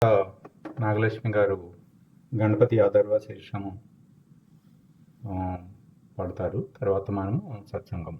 నాగలక్ష్మి గారు గణపతి ఆదర్వ శీర్షము పడతారు. తర్వాత మనము సత్సంగం.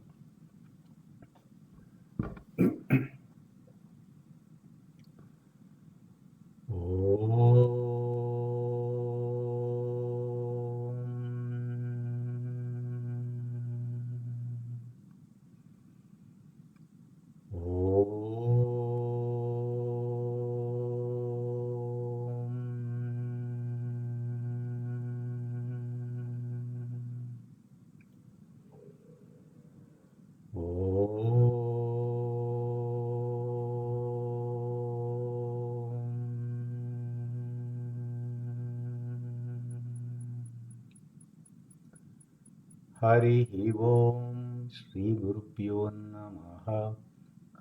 హరి ఓం శ్రీ గురుభ్యో నమః.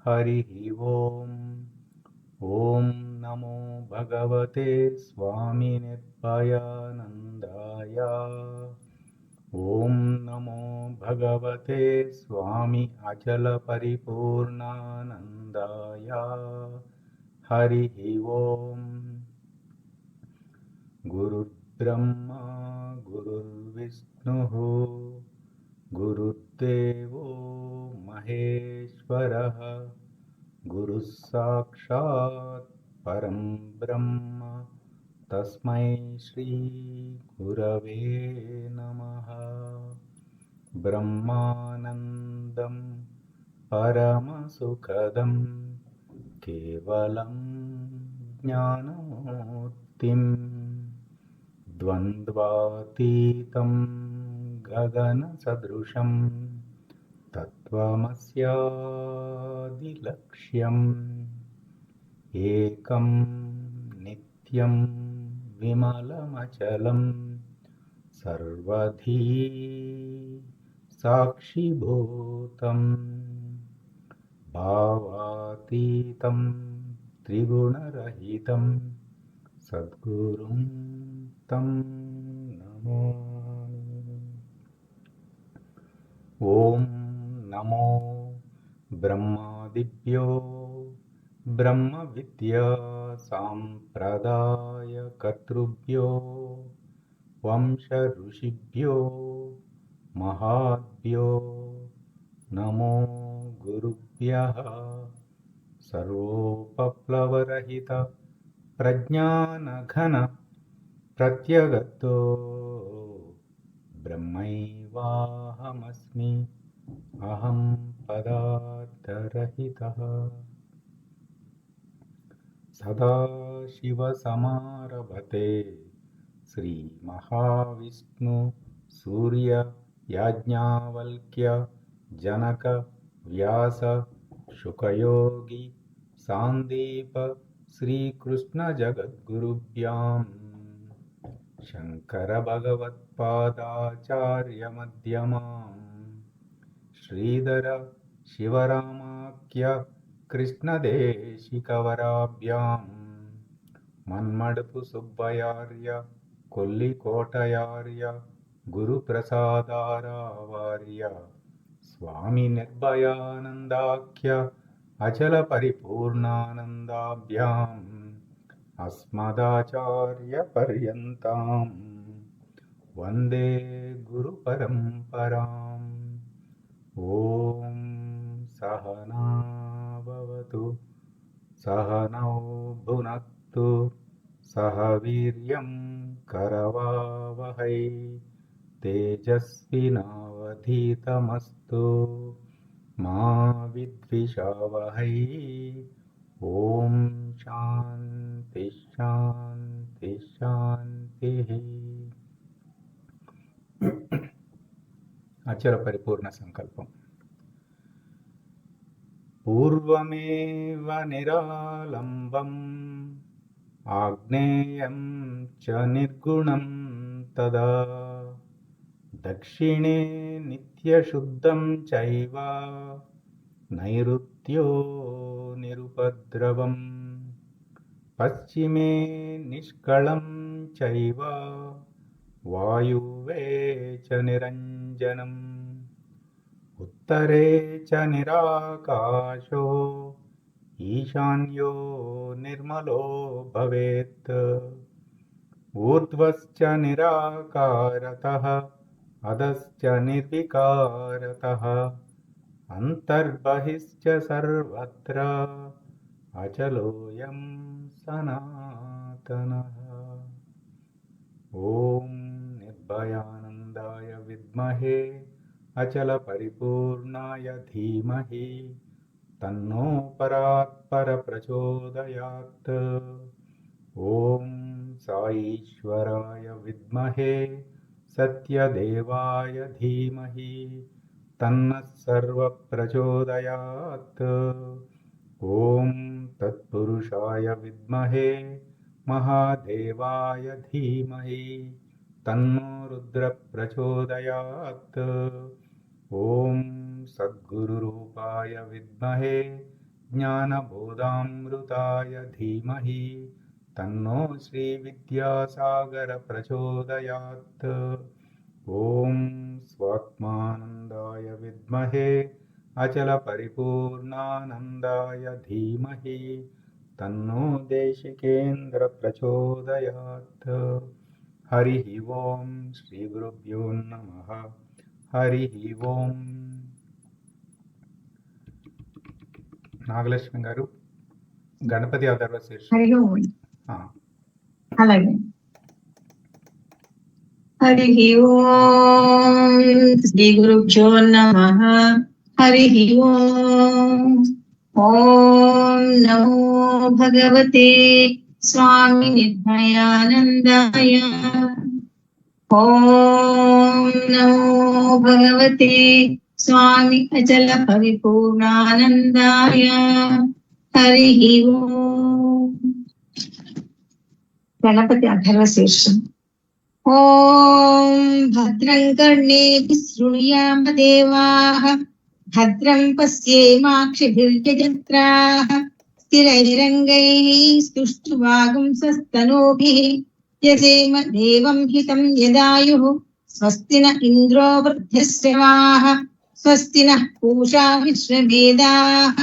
హరి ఓం. ఓం నమో భగవతే స్వామి నిర్భయానందాయ. ఓం నమో భగవతే స్వామి అచల పరిపూర్ణానందాయ. హరి ఓం. గురుర్బ్రహ్మ గురుర్విష్ణుః గురుర్దేవో మహేశ్వరః. గురుః సాక్షాత్ పరం బ్రహ్మ. తస్మై శ్రీ గురవే నమః. బ్రహ్మానందం పరమసుఖదం కేవలం జ్ఞానమూర్తిం ద్వంద్వాతీతం గగనసదృశం తత్వమస్యాదిలక్ష్యం ఏకం నిత్యం విమలమచలం సర్వధీ సాక్షిభూతం భావాతీతం త్రిగుణరహితం సద్గురుం తం నమామి. ఓం నమో బ్రహ్మాదిభ్యో బ్రహ్మ విద్యా సాంప్రదాయ కర్తృభ్యో వంశ ఋషిభ్యో మహాభ్యో నమో గురుభ్యః. సర్వోపప్లవరహిత ప్రజ్ఞానఘన ప్రత్యగతో బ్రహ్మైవాహమస్మి. అహం పదార్థరహితః. సదాశివసమారభతే శ్రీ మహావిష్ణు సూర్య యాజ్ఞవల్క్య జనక వ్యాస శుకయోగి సాందీప శ్రీకృష్ణ జగద్గురుభ్యాం శంకర భగవత్పాదాచార్య మధ్యమాం శ్రీధర శివరామాఖ్య కృష్ణదేశికవరాభ్యాం మన్మడుపు సుబ్బయార్య కొల్లికోటయార్య గురుప్రసాదారావార్య స్వామి నిర్భయానందాఖ్య అచల పరిపూర్ణానందాభ్యాం అస్మదాచార్య పర్యంతం వందే గురు పరంపరాం. ఓం సహనా భవతు సహనౌ భునక్తు సహ వీర్యం కరవావహై తేజస్వినావధీతమస్తు మా విద్విషావహై. ఓం శాంతి శాంతి శాంతి. అచల పరిపూర్ణ సంకల్పం. పూర్వమేవ నిరాలంబం ఆగ్నేయం చ నిర్గుణం తదా దక్షిణే నిత్యశుద్ధం చైవ నైరుత్యో నిరుపద్రవం పశ్చిమే నిష్కళం చైవ వాయువ్యే చ నిరంజనం ఉత్తరే చ నిరాకాశో ఈశాన్యో నిర్మలో భవేత్. ఊర్ధ్వశ్చ నిరాకారతః అధశ్చ నిర్వికారతః అంతర్బహిశ్చ సర్వత్ర అచలోయం సనాతనః. ఓం నిర్భయానందాయ విద్మహే అచల పరిపూర్ణాయ ధీమహి తన్నో పరాత్పర ప్రచోదయాత్. ఓం సాయీశ్వరాయ విద్మహే సత్యదేవాయ ధీమహి తన్నః సర్వ ప్రచోదయాత్. ఓం తత్పురుషాయ విద్మహే మహాదేవాయ ధీమహి తన్నో రుద్ర ప్రచోదయాత్. ఓం సద్గురురూపాయ విద్మహే జ్ఞానబోధామృతాయ ధీమహి తన్నో శ్రీ విద్యాసాగర ప్రచోదయాత్. ఓం స్వాత్మానందాయ విద్మహే అచల పరిపూర్ణానందాయ ధీమహి తన్నో దేశికేంద్ర ప్రచోదయాత్. హరి ఓం శ్రీ గురుభ్యో నమః. హరి ఓం. నాగలక్ష్మి గారు గణపతి అథర్వ శీర్షం. అలాగే. హరి ఓం శ్రీ గురుభ్యో నమః. హరి ఓం. ఓం నమో భగవతే స్వామి నిర్భయానందాయ. ఓం నమో భగవతే స్వామి అచల పరిపూర్ణానందాయ. హరి ఓం. గణపతి అథర్వ శీర్షం. ఓం భద్రం కర్ణేభిః శృణుయామ దేవాః భద్రం పశ్యేమాక్షిభిర్యజత్రాః స్థిరైరంగైః స్తుష్టువాగుంసస్తనూభిः యజేమ దేవం హితం యదాయుః. స్వస్తి న ఇంద్రో వృద్ధశ్రవాః స్వస్తి నః పూషా విశ్వవేదాః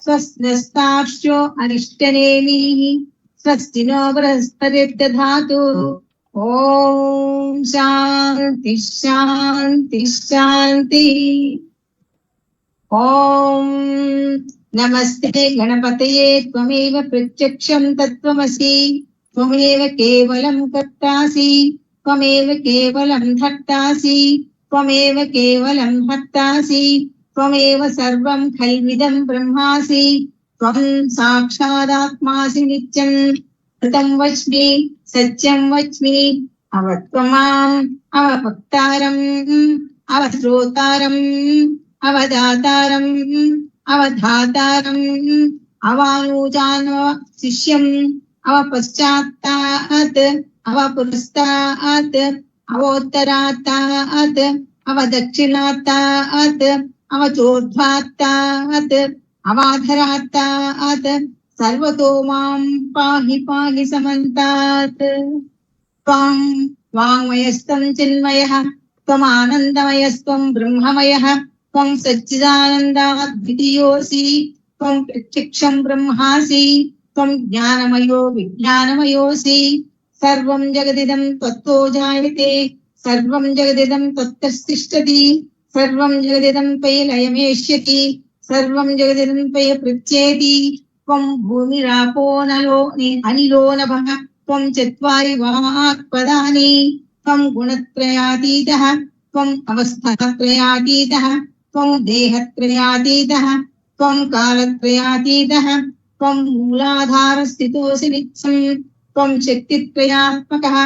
స్వస్తి నస్తార్క్ష్యో అరిష్టనేమిః స్వస్తి నో బృహస్పతిర్దధాతు. ఓం శాంతి శాంతి శాంతి. ఓం నమస్తే గణపతయే త్వమేవ ప్రత్యక్షం తత్వమసి త్వమేవ కేవలం కర్తాసి త్వమేవ కేవలం ధర్తాసి త్వమేవ కేవలం హర్తాసి త్వమేవ సర్వం ఖల్విదం బ్రహ్మాసి త్వం సాక్షాదాత్మాసి నిత్యం. కృతం వచ్మి సత్యం వచ్మి అవత్వమాం అవభక్తారం అవశ్రోతారం అవదాతారం అవధాతారం అవానూజానో శిష్యం అవపశ్చాత్తాత్ అవపురస్తాత్ అవోత్తరాత్తాత్ అవదక్షిణాత్తాత్ అవచోర్ధ్వాత్తాత్ అవాధరాత్తాత్ సర్వతో మాం పాహి పాహి సమంతాత్. త్వం వాంగ్మయస్త్వం చిన్మయః త్వమానందమయస్త్వం బ్రహ్మమయః త్వం సచ్చిదానందాద్వితీయోసి త్వం ప్రత్యక్షం బ్రహ్మాసి త్వం జ్ఞానమయో విజ్ఞానమయోసి. సర్వం జగదిదం త్వత్తో జాయతే సర్వం జగదిదం త్వత్తస్థిష్టతి సర్వం జగదిదం త్వయి లయమేష్యతి సర్వం జగదిదం త్వయి పృచ్ఛేతి. త్వం భూమిరాపో నలో అనిలో నభః త్వం చత్వారి వాక్పదాని త్వం గుణత్రయాతీతః త్వం అవస్థాత్రయాతీతః త్వం దేహత్రయాతీతః త్వం కాలత్రయాతీతః త్వం మూలాధారస్థితోసి నిత్యం త్వం శక్తిత్రయాత్మకః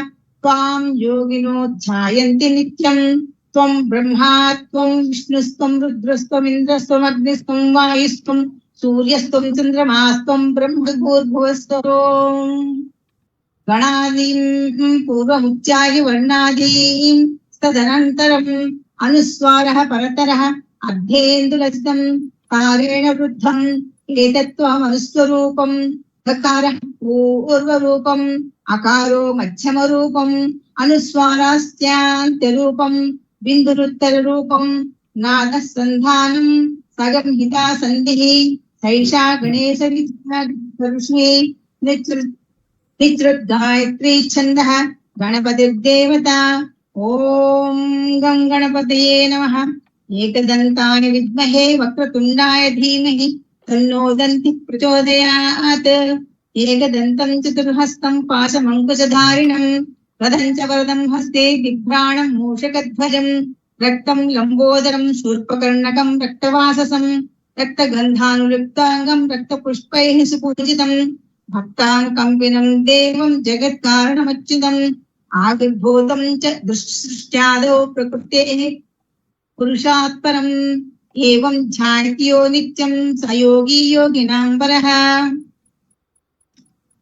త్వాం యోగినో ధ్యాయంతి నిత్యం. త్వం బ్రహ్మా త్వం విష్ణుస్త్వం రుద్రస్త్వం ఇంద్రస్త్వం అగ్నిస్త్వం వాయుస్త్వం సూర్యస్త్వం చంద్రమాస్త్వం బ్రహ్మభూర్భువస్త్వం. గణాదీం పూర్వముచ్చాయి వర్ణాదీం తదనంతరం అనుస్వారః పరతరః అర్ధేందులసితం కారేణ వృద్ధం ఏతత్వమనుస్వరూపం. అకారః పూర్వరూపం అకారో మధ్యమరూపం అనుస్వారాస్త్యాంత్యరూపం బిందురుత్తర రూపం. నాదః సంధానం సగంహితా సంధిః సైషా గణేశ విద్యా నిత్రుద్గాయత్రీ ఛందః గణపతిర్దేవత. ఓం గం గణపతయే నమః. ఏకదంతాయ విద్మహే వక్రతుండాయ ధీమహి తన్నో దంతి ప్రచోదయాత్. ఏకదంతం చతుర్హస్తం పాశమంకుశధారిణం రథం చ వరదం హస్తే దిగ్భ్రాణం మూషకధ్వజం రక్తం లంబోదరం శూర్పకర్ణకం రక్తవాససం రక్తగంధానులిప్తాంగం రక్తపుష్పైః సుపూజితం భక్తానుకంపినం దేవం జగత్కారణమచ్యుతం ఆవిర్భూతం చ సృష్ట్యాదౌ ప్రకృతేః పురుషాత్ పరం. ఏవం ధ్యాయత్యో నిత్యం స యోగీ యోగినాం వరః.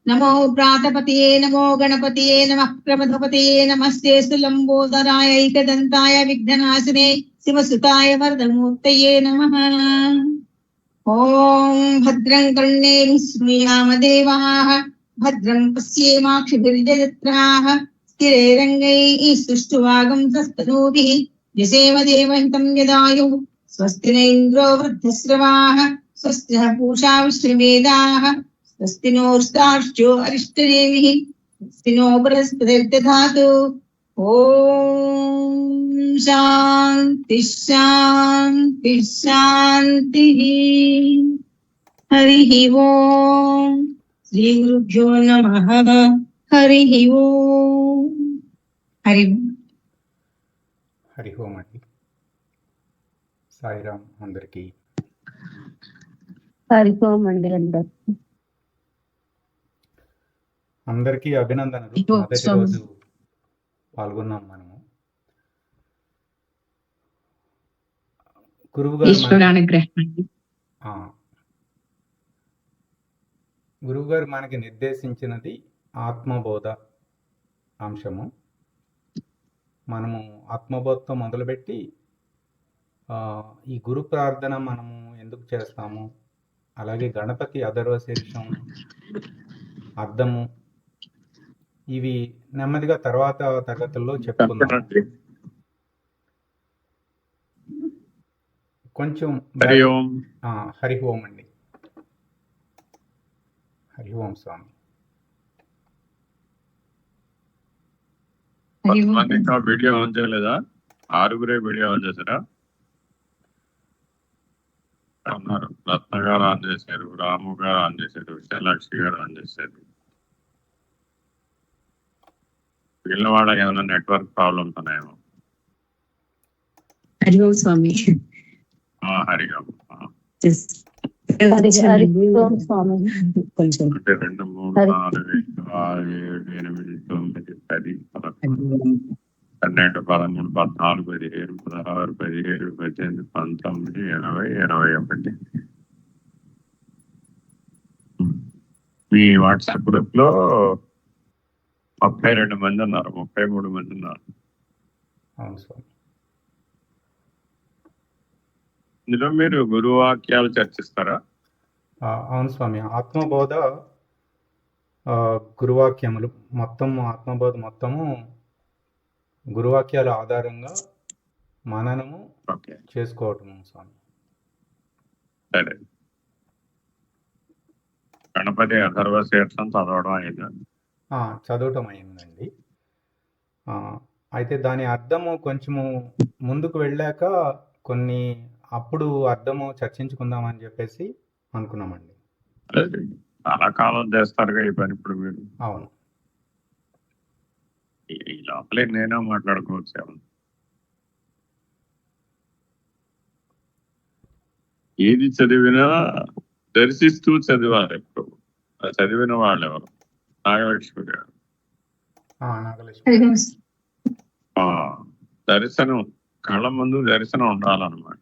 నమో ప్రాతపతయే నమో గణపతయే నమః ప్రమథపతయే నమస్తేస్తు లంబోదరాయ ఏకదంతాయ విఘ్ననాశినే శివసుతాయ వరదమూర్తయే నమః. ఓం భద్రం కర్ణేభిః శృణుయామ దేవాః భద్రం పశ్యేమాక్షిభిర్యజత్రాః స్థిరైరంగైః సుష్ఠువాగంసస్తనూభిः యసేమ దేవహితం యదాయుః. స్వస్తి న ఇంద్రో వృద్ధశ్రవాः స్వస్తి నః పూషా విశ్వవేదాः స్వస్తి నోర్స్తార్క్ష్యో అరిష్టనేమిః స్వస్తి నో బృహస్పతిర్దధాతు. ఓం శాంతి శాంతి శాంతి. హరి ఓం. శ్రీ గురుభ్యో నమః. హరి ఓం. హరి ఓం. హరి ఓం అండి. సాయిరామ్ అందరికీ. హరి ఓం అండి అందరికీ అభినందనలు. మొదటి రోజు పాల్గొన్నాం మనము. గురువుగారు మనకి నిర్దేశించినది ఆత్మబోధ అంశము. మనము ఆత్మబోధతో మొదలుపెట్టి ఈ గురు ప్రార్థన మనము ఎందుకు చేస్తాము, అలాగే గణపతి అథర్వ శీర్షం, అర్థము, ఇవి నెమ్మదిగా తర్వాత తరగతుల్లో చెప్పుకుందాం. కొంచెం హరి ఓం అండి. హరి ఓం స్వామి. వీడియో ఆన్ చేయలేదా? 6 వీడియో ఆన్ చేశారా? అన్నారు. రత్న గారు ఆన్ చేశారు, రాము గారు ఆన్ చేశారు, విశాలాక్షి గారు ఆన్ చేశారు. మిగిలిన వాళ్ళకి ఏమైనా నెట్వర్క్ ప్రాబ్లమ్స్ ఉన్నాయేమో. హరి ఓం స్వామి. హరి ఓం. అంటే 2, 3, 4, 5, 6, 7, 8, 9, 10, 11, 12, 13, 14, 15, 16, 17, 18, 19, 20, 21. మీ వాట్సాప్ గ్రూప్ లో 32 మంది ఉన్నారు, 33 మంది ఉన్నారు. అవును స్వామి. ఇందులో మీరు గురువాక్యాలు చర్చిస్తారా? అవును స్వామి. ఆత్మబోధ గురువాక్యములు మొత్తము, ఆత్మబోధ మొత్తము గురువాక్యాల ఆధారంగా మననము చేసుకోవటము స్వామి. సరే. గణపతి అథర్వ శీర్షం చదవడం అయిందా? చదవటం అయిందండి. అయితే దాని అర్థము కొంచెము ముందుకు వెళ్ళాక కొన్ని అప్పుడు అర్థము చర్చించుకుందామని చెప్పేసి అనుకున్నామండి. చాలా కాలం చేస్తారుగా ఈ పని ఇప్పుడు మీరు. అవును. ఈ లోపలే నేనే మాట్లాడుకోవచ్చు. ఏది చదివినా దర్శిస్తూ చదివాలి. ఎప్పుడు చదివిన వాళ్ళు ఎవరు? నాగలక్ష్మి గారు. దర్శనం కళ్ళ ముందు దర్శనం ఉండాలన్నమాట.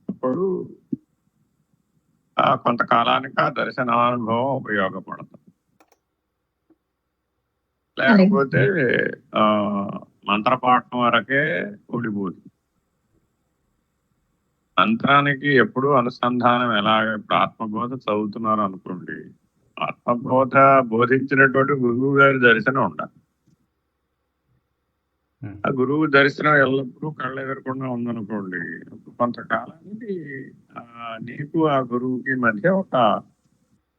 అప్పుడు కొంతకాలానికి ఆ దర్శనానుభవం ఉపయోగపడుతుంది. లేకపోతే మంత్రపాఠం వరకే ఉండిపోతుంది. మంత్రానికి ఎప్పుడు అనుసంధానం ఎలాగ? ఆత్మబోధ చదువుతున్నారు అనుకోండి, ఆత్మబోధ బోధించినటువంటి గురువు గారి దర్శనం ఉండాలి. ఆ గురువు దర్శనం ఎల్లప్పుడూ కళ్ళ ఎదురకుండా ఉందనుకోండి, కొంతకాలానికి నీకు ఆ గురువుకి మధ్య ఒక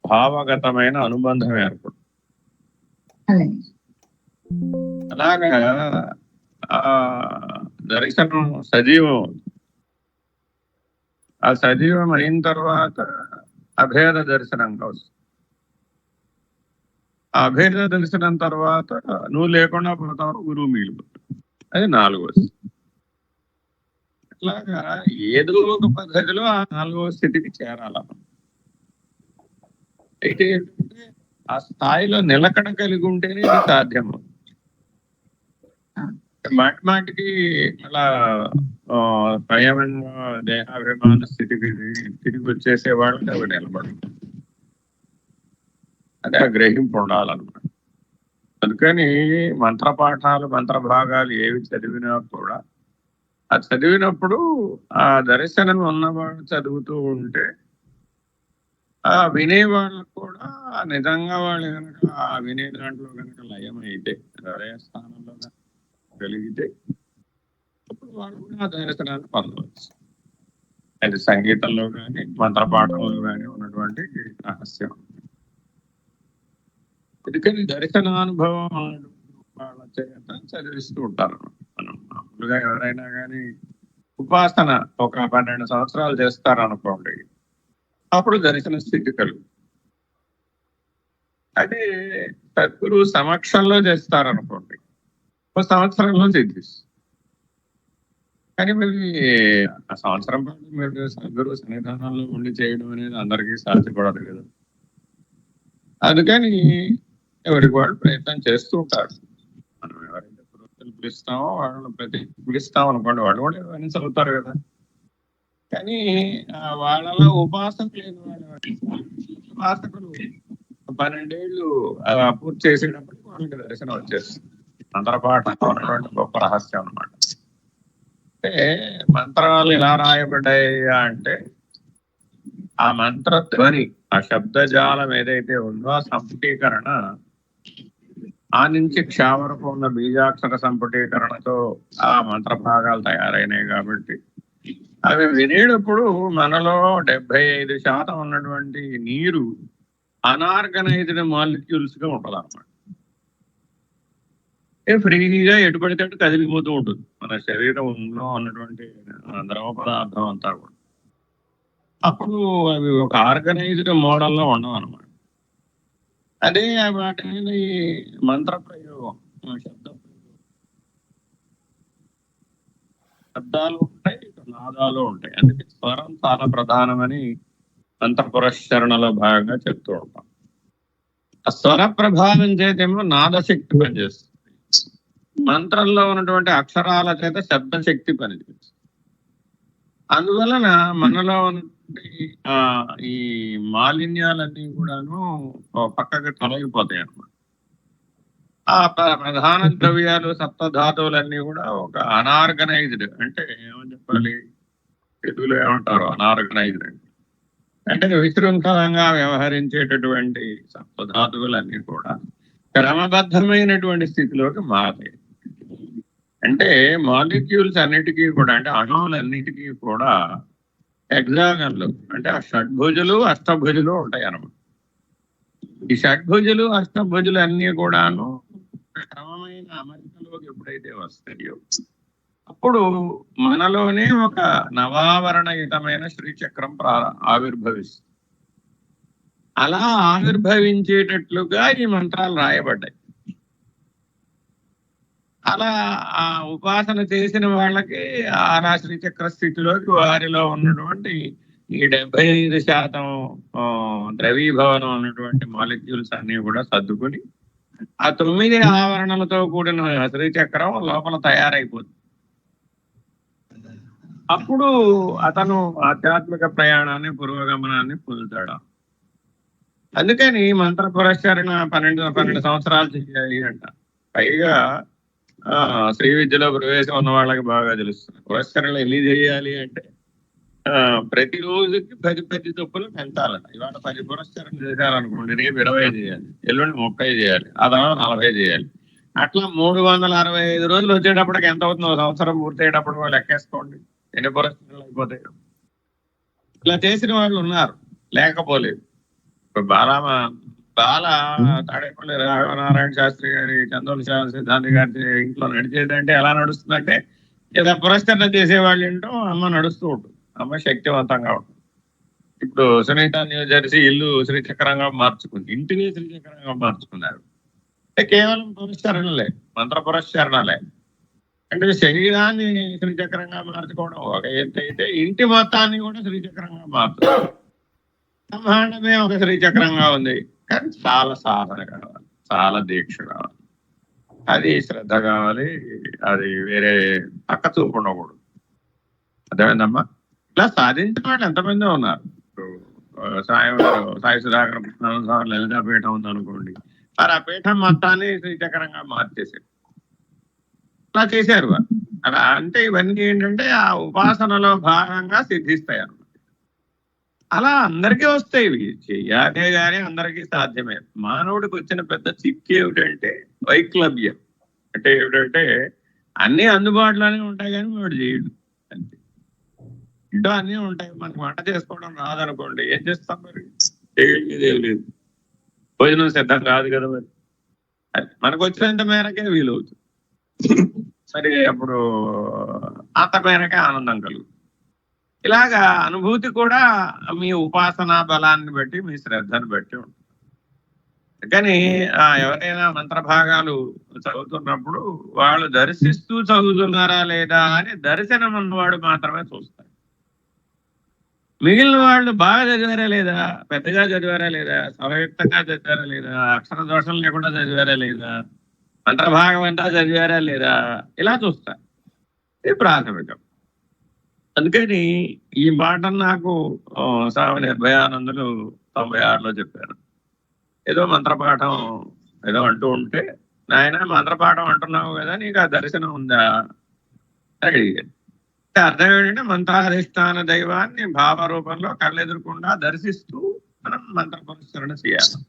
భావగతమైన అనుబంధం ఏర్పడుతుంది. అలాగే. అలాగా ఆ దర్శనం సజీవం. ఆ సజీవం అయిన తర్వాత అభేద దర్శనంగా వస్తుంది. ఆ అభేద దర్శనం తర్వాత నువ్వు లేకుండా పోతావు, గురువు మిగిలిపోతావు. అది 4వ. ఇట్లాగా ఏదో ఒక పద్ధతిలో ఆ 4వ స్థితికి చేరాల. అయితే ఏంటంటే ఆ స్థాయిలో నిలకడ కలిగి ఉంటేనే ఇది సాధ్యము. మాటిమాటికి అలా స్వయంగా దేహాభిమాన స్థితికి తిరిగి వచ్చేసే వాళ్ళకి అవి నిలబడు. అదే ఆ గ్రహింపు ఉండాలన్నమాట. అందుకని మంత్రపాఠాలు, మంత్ర భాగాలు ఏవి చదివినా కూడా ఆ చదివినప్పుడు ఆ దర్శనం ఉన్నవాడు చదువుతూ ఉంటే ఆ వినేవాళ్ళకు కూడా నిజంగా వాళ్ళు కనుక ఆ వినే దాంట్లో కనుక లయమైతే, హృదయ స్థానంలో కలిగితే అప్పుడు వాళ్ళు కూడా ఆ దర్శనాన్ని పొందవచ్చు. అది సంగీతంలో కానీ మంత్రపాఠంలో కానీ ఉన్నటువంటి రహస్యం. ఎందుకని దర్శనానుభవం వాళ్ళ చేత చదివిస్తూ ఉంటారు. మనం మామూలుగా ఎవరైనా కానీ ఉపాసన ఒక 12 సంవత్సరాలు చేస్తారనుకోండి, అప్పుడు దర్శన స్థితి కలుగు. అదే సద్గురు సమక్షంలో చేస్తారనుకోండి, ఒక సంవత్సరంలో సిద్ధిస్తుంది. కానీ మరి ఆ సంవత్సరం పాటు మీరు సద్గురు సన్నిధానంలో ఉండి చేయడం అనేది అందరికీ సాధ్యపడదు కదా. అందుకని ఎవరికి వాళ్ళు ప్రయత్నం చేస్తూ ఉంటారు. మనం ఎవరైతే పురోహితులు పిలుస్తామో వాళ్ళని పిలుస్తాం అనుకోండి, వాళ్ళు కూడా ఇవన్నీ చదువుతారు కదా. కానీ వాళ్ళలో ఉపాసకులు లేని వాళ్ళు, ఉపాసకులు 12 ఏళ్ళు పూర్తి చేసేటప్పటికి వాళ్ళకి దర్శనం వచ్చేస్తుంది. మంత్రపాఠం ఉన్నటువంటి గొప్ప రహస్యం అన్నమాట. అంటే మంత్రాలు ఎలా రాయబడ్డాయి అంటే ఆ మంత్ర ధ్వని, ఆ శబ్దజాలం ఏదైతే ఉందో ఆ సంపుటీకరణ, ఆ నుంచి క్ష వరకు ఉన్న బీజాక్షర సంపుటీకరణతో ఆ మంత్ర భాగాలు తయారైనాయి. కాబట్టి అవి వినేటప్పుడు మనలో 75% ఉన్నటువంటి నీరు అనార్గనైజ్డ్ మాలిక్యూల్స్ గా ఉంటుంది అన్నమాట. ఫ్రీగా ఎటు పడితే అటు కదిలిపోతూ ఉంటుంది మన శరీరంలో ఉన్నటువంటి ద్రవ పదార్థం అంతా కూడా. అప్పుడు అవి ఒక ఆర్గనైజ్డ్ మోడల్లో ఉండవు అన్నమాట. అదే వాటి మీద ఈ మంత్ర ప్రయోగం, శబ్దాలు ఉంటాయి, నాదాలు ఉంటాయి. అందుకే స్వరం చాలా ప్రధానమని మంత్ర పురస్కరణలో భాగంగా చెప్తూ ఉంటాం. ఆ స్వర ప్రభావం చేతేమో నాదశక్తి పనిచేస్తుంది, మంత్రంలో ఉన్నటువంటి అక్షరాల చేత శబ్దశక్తి పనిచేస్తుంది. అందువలన మనలో ఈ మాలిన్యాలన్నీ కూడాను పక్కకి తొలగిపోతాయి అన్నమాట. ఆ ప్రధాన ద్రవ్యాలు, సప్తధాతువులన్నీ కూడా ఒక అనార్గనైజ్డ్, అంటే ఏమని చెప్పాలి, తెలుగులో ఏమంటారు అనార్గనైజ్డ్ అంటే విశృంఖలంగా వ్యవహరించేటటువంటి సప్తధాతువులన్నీ కూడా క్రమబద్ధమైనటువంటి స్థితిలోకి మారాయి. అంటే మాలిక్యూల్స్ అన్నిటికీ కూడా, అంటే అణువులన్నిటికీ కూడా హెక్సాగన్లు, అంటే ఆ షడ్భుజులు అష్టభుజులు ఉంటాయి అన్నమాట. ఈ షడ్భుజులు అష్టభుజులు అన్ని కూడాను క్రమమైన అమరికలోకి ఎప్పుడైతే వస్తాయో అప్పుడు మనలోనే ఒక నవావరణయుతమైన శ్రీచక్రం ఆవిర్భవిస్తుంది. అలా ఆవిర్భవించేటట్లుగా ఈ మంత్రాలు రాయబడ్డాయి. అలా ఆ ఉపాసన చేసిన వాళ్ళకి ఆ శ్రీచక్ర స్థితిలోకి వారిలో ఉన్నటువంటి ఈ 75% ద్రవీభవనం ఉన్నటువంటి మాలిక్యూల్స్ అన్ని కూడా సర్దుకుని ఆ 9 ఆవరణలతో కూడిన శ్రీచక్రం లోపల తయారైపోతుంది. అప్పుడు అతను ఆధ్యాత్మిక ప్రయాణాన్ని, పురోగమనాన్ని పొందుతాడు. అందుకని మంత్ర పురస్కరణ 12 సంవత్సరాలు చేయాలి అంట. పైగా శ్రీ విద్యలో ప్రవేశం ఉన్న వాళ్ళకి బాగా తెలుస్తుంది. పురస్కరణ ఎన్ని చేయాలి అంటే ప్రతిరోజుకి 10 చొప్పులు పెంచాలట. ఇవాళ 10 పురస్కరణ చేశారనుకోండి, రేపు 20 చేయాలి, ఎల్లుండి 30 చేయాలి, ఆ తర్వాత 40 చేయాలి. అట్లా 365 రోజులు వచ్చేటప్పటికి ఎంత అవుతుందో సంవత్సరం పూర్తయ్యేటప్పుడు లెక్కేసుకోండి ఎన్ని పురస్కారాలు అయిపోతాయి. ఇలా చేసిన వాళ్ళు ఉన్నారు, లేకపోలేదు. ఇప్పుడు బాల తాడేపల్లి రాఘవనారాయణ శాస్త్రి గారి, చంద్రుల సిద్ధాంతి గారి ఇంట్లో నడిచేదంటే ఎలా నడుస్తుందంటే, ఏదో పురస్కరణ చేసేవాళ్ళు ఏంటో అమ్మ నడుస్తూ ఉంటుంది. అమ్మ శక్తివంతంగా ఉంటుంది. ఇప్పుడు సునీత న్యూజెర్సీ ఇల్లు శ్రీచక్రంగా మార్చుకుంది, ఇంటిని శ్రీచక్రంగా మార్చుకున్నారు. అంటే కేవలం పురస్కరణలే, మంత్ర పురస్కరణలే. అంటే శరీరాన్ని శ్రీచక్రంగా మార్చుకోవడం ఒక ఎత్తు అయితే, ఇంటి మొత్తాన్ని కూడా శ్రీచక్రంగా మార్చుకోవడం. బ్రహ్మాండమే ఒక శ్రీచక్రంగా ఉంది, కానీ చాలా సాధన కావాలి, చాలా దీక్ష కావాలి, అది శ్రద్ధ కావాలి, అది వేరే పక్క చూపు ఉండకూడదు. అర్థమైందమ్మా? ఇలా సాధించిన వాళ్ళు ఎంతమంది ఉన్నారు. సాయి సుధాకర్ లలితా పీఠం ఉందనుకోండి, మరి ఆ పీఠం మొత్తాన్ని శ్రీచక్రంగా మార్చేసారు. అలా చేశారు వారు. అలా అంటే ఇవన్నీ ఏంటంటే ఆ ఉపాసనలో భాగంగా సిద్ధిస్తాయి అన్నమాట. అలా అందరికీ వస్తాయి, ఇవి చెయ్యాలే కానీ అందరికీ సాధ్యమే. మానవుడికి వచ్చిన పెద్ద చిక్కు ఏమిటంటే వైక్లభ్యం. అంటే ఏమిటంటే అన్ని అందుబాటులోనే ఉంటాయి కానీ వాడు చేయడు అంతే. ఇంట్లో అన్నీ ఉంటాయి, మనకు వంట చేసుకోవడం రాదనుకోండి, ఏం చేస్తాం మరి? చేయగలిగేది ఏం లేదు. భోజనం సిద్ధం కాదు కదా, మరి మనకు వచ్చినంత మేరకే వీలవుతుంది. మరి అప్పుడు అంత మేరకే ఆనందం కలుగుతుంది. ఇలాగా అనుభూతి కూడా మీ ఉపాసనా బలాన్ని బట్టి, మీ శ్రద్ధను బట్టి ఉంటుంది. కానీ ఎవరైనా మంత్రభాగాలు చదువుతున్నప్పుడు వాళ్ళు దర్శిస్తూ చదువుతున్నారా లేదా అని దర్శనం ఉన్నవాడు మాత్రమే చూస్తారు. మిగిలిన వాళ్ళు బాగా చదివారా లేదా, పెద్దగా చదివారా లేదా, సంయుక్తంగా చదివారా లేదా, అక్షర దోషం లేకుండా చదివారా లేదా, మంత్రభాగం అంతా చదివారా లేదా, ఇలా చూస్తారు. ఇది ప్రాథమికం. అందుకని ఈ మాట నాకు స్వామి నిర్భయానందులు 96లో చెప్పారు. ఏదో మంత్రపాఠం ఏదో అంటూ ఉంటే, నాయన మంత్రపాఠం అంటున్నావు కదా, నీకు ఆ దర్శనం ఉందా అని అడిగాను. అర్థం ఏంటంటే మంత్రాధిష్టాన దైవాన్ని భావరూపంలో కళ్ళెదురకుండా దర్శిస్తూ మనం మంత్ర పురస్కరణ చేయాలి.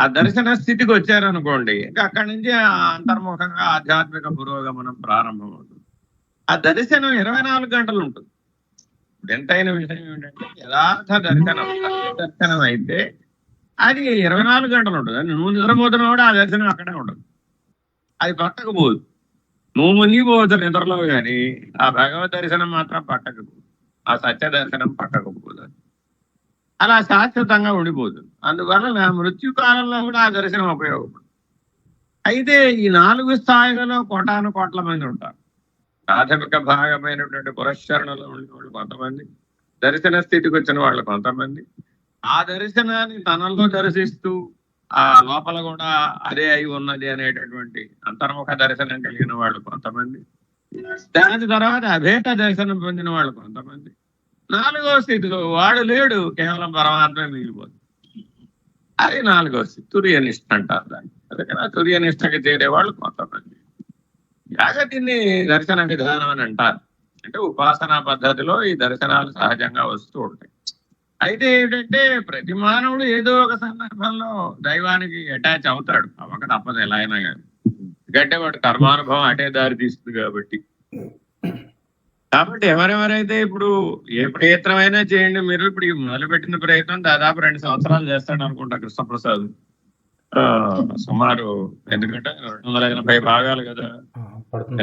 ఆ దర్శన స్థితికి వచ్చారనుకోండి, ఇంకా అక్కడి నుంచి అంతర్ముఖంగా ఆధ్యాత్మిక పురోగమనం ప్రారంభమవుతుంది. ఆ దర్శనం 24 గంటలు ఉంటుంది. ఎంతైన విషయం ఏంటంటే యథార్థ దర్శనం అయితే అది 24 గంటలు ఉంటుంది. నువ్వు నిద్రపోతున్నా కూడా ఆ దర్శనం అక్కడే ఉంటుంది, అది పక్కకు పోదు. నువ్వు మునిగిపోవచ్చు నిద్రలో, కానీ ఆ భగవద్ దర్శనం మాత్రం పక్కకు పోదు, ఆ సత్య దర్శనం పక్కకు పోదు. అలా శాశ్వతంగా ఉండిపోతుంది. అందువల్ల మృత్యుకాలంలో కూడా ఆ దర్శనం ఉపయోగపడుతుంది. అయితే ఈ 4 స్థాయిలలో కోట్ల మంది ఉంటారు. ప్రాథమిక భాగమైనటువంటి పురస్కరణలో ఉండే వాళ్ళు కొంతమంది, దర్శన స్థితికి వచ్చిన వాళ్ళు కొంతమంది, ఆ దర్శనాన్ని తనలో దర్శిస్తూ ఆ లోపల కూడా అదే అయి ఉన్నది అనేటటువంటి అంతర్ముఖ దర్శనం కలిగిన వాళ్ళు కొంతమంది, దాని తర్వాత అభేట దర్శనం పొందిన వాళ్ళు కొంతమంది, 4వ స్థితిలో వాడు లేడు, కేవలం పరమాత్మ మిగిలిపోతుంది. అది 4వ స్థితి, తుర్యనిష్ట అంటారు దాన్ని. అందుకని తుర్యనిష్టకి చేరేవాళ్ళు కొంతమంది. దీన్ని దర్శన విధానం అని అంటారు. అంటే ఉపాసనా పద్ధతిలో ఈ దర్శనాలు సహజంగా వస్తూ ఉంటాయి. అయితే ఏంటంటే ప్రతి మానవుడు ఏదో ఒక సందర్భంలో దైవానికి అటాచ్ అవుతాడు, అవ్వక తప్పదు ఎలా అయినా కానీ. ఎందుకంటే వాడు కర్మానుభవం అటే దారి తీస్తుంది కాబట్టి ఎవరెవరైతే ఇప్పుడు ఏ ప్రయత్నమైనా చేయండి, మీరు ఇప్పుడు మొదలుపెట్టిన ప్రయత్నం దాదాపు 2 సంవత్సరాలు చేస్తాడు అనుకుంటా కృష్ణప్రసాద్. సుమారు, ఎందుకంటే 280 భాగాలు కదా,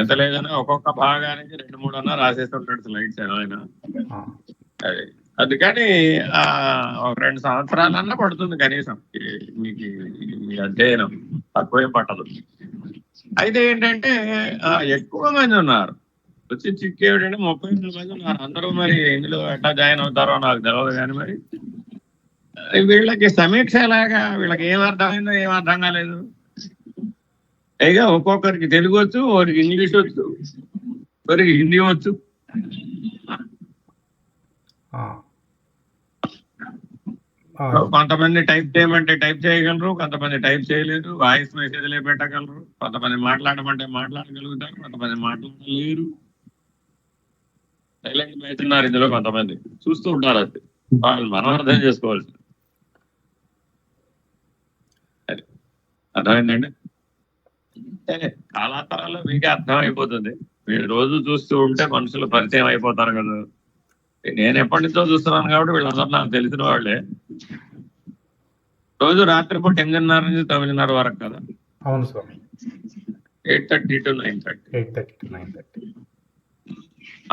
ఎంత లేదన్నా ఒక్కొక్క భాగానికి 2-3 అన్నా రాసేస్తుంటాడు స్లైడ్స్ ఆయన. అది అందుకని ఒక 2 సంవత్సరాలన్నా పడుతుంది కనీసం మీకు మీ అధ్యయనం, తక్కువే పట్టదు. అయితే ఏంటంటే ఎక్కువ మంది ఉన్నారు. వచ్చి చిక్కు ఏమిటంటే 38 మంది ఉన్నారు. అందరూ మరి ఇందులో ఎట్లా జాయిన్ అవుతారో నాకు తెలియదు, కానీ మరి వీళ్ళకి సమీక్ష ఎలాగా, వీళ్ళకి ఏం అర్థమైందో ఏం అర్థం కాలేదు. పైగా ఒక్కొక్కరికి తెలుగు వచ్చు, ఒకరికి ఇంగ్లీష్ వచ్చు, ఒకరికి హిందీ వచ్చు. కొంతమంది టైప్ చేయమంటే టైప్ చేయగలరు, కొంతమంది టైప్ చేయలేరు, వాయిస్ మెసేజ్లే పెట్టగలరు, కొంతమంది మాట్లాడమంటే మాట్లాడగలుగుతారు, కొంతమంది మాట్లాడలేరు, సైలెంట్ అవుతున్నారు. ఇందులో కొంతమంది చూస్తూ ఉంటారు. అది వాళ్ళు మనం అర్థం చేసుకోవాల్సింది. అర్థమైందండి? కాలాంతరాల్లో మీకే అర్థం అయిపోతుంది. మీరు రోజు చూస్తూ ఉంటే మనుషులు పరిచయం అయిపోతారు కదా. నేను ఎప్పటి నుంచో చూస్తున్నాను కాబట్టి వీళ్ళందరూ నాకు తెలిసిన వాళ్ళే. రోజు రాత్రిపూట 8:30 నుంచి 9:30 వరకు కదా. అవును స్వామి. 8:30 to 9:30. 8:30 to 9:30.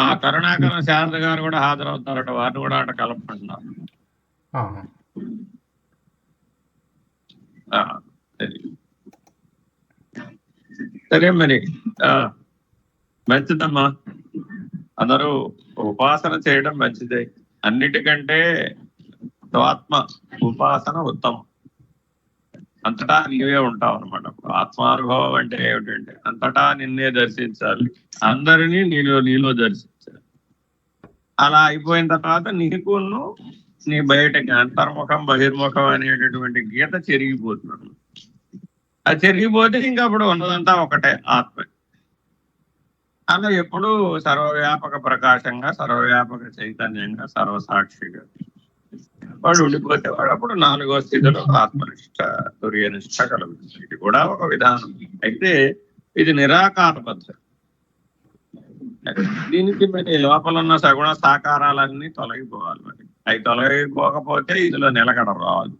ఆ కరుణాకరం శారద గారు కూడా హాజరవుతారట, వారిని కూడా అట కలపంటున్నారు. ఆహా. సరే. సరే మరి మంచిదమ్మా, అందరూ ఉపాసన చేయడం మంచిదే. అన్నిటికంటే ఆత్మ ఉపాసన ఉత్తమం. అంతటా నీవే ఉంటావు అనమాట. ఆత్మానుభవం అంటే ఏమిటంటే అంతటా నిన్నే దర్శించాలి, అందరినీ నీలో దర్శించాలి. అలా అయిపోయిన తర్వాత నీకును నీ బయటకి అంతర్ముఖం బహిర్ముఖం అనేటటువంటి గీత చెరిగిపోతున్నాను. అది చెరిగిపోతే ఇంకా అప్పుడు ఉన్నదంతా ఒకటే ఆత్మ. అలా ఎప్పుడు సర్వవ్యాపక ప్రకాశంగా, సర్వవ్యాపక చైతన్యంగా, సర్వసాక్షిగా వాడు ఉండిపోతే వాడు అప్పుడు 4వ స్థితిలో ఆత్మనిష్ట తుర్యనిష్ట కలుగుతుంది. ఇది కూడా ఒక విధానం. అయితే ఇది నిరాకార పద్ధతి. దీనికి మరి లోపల ఉన్న సగుణ సాకారాలన్నీ తొలగిపోవాలి. మరి అవి తొలగిపోకపోతే ఇందులో నిలకడ రాదు.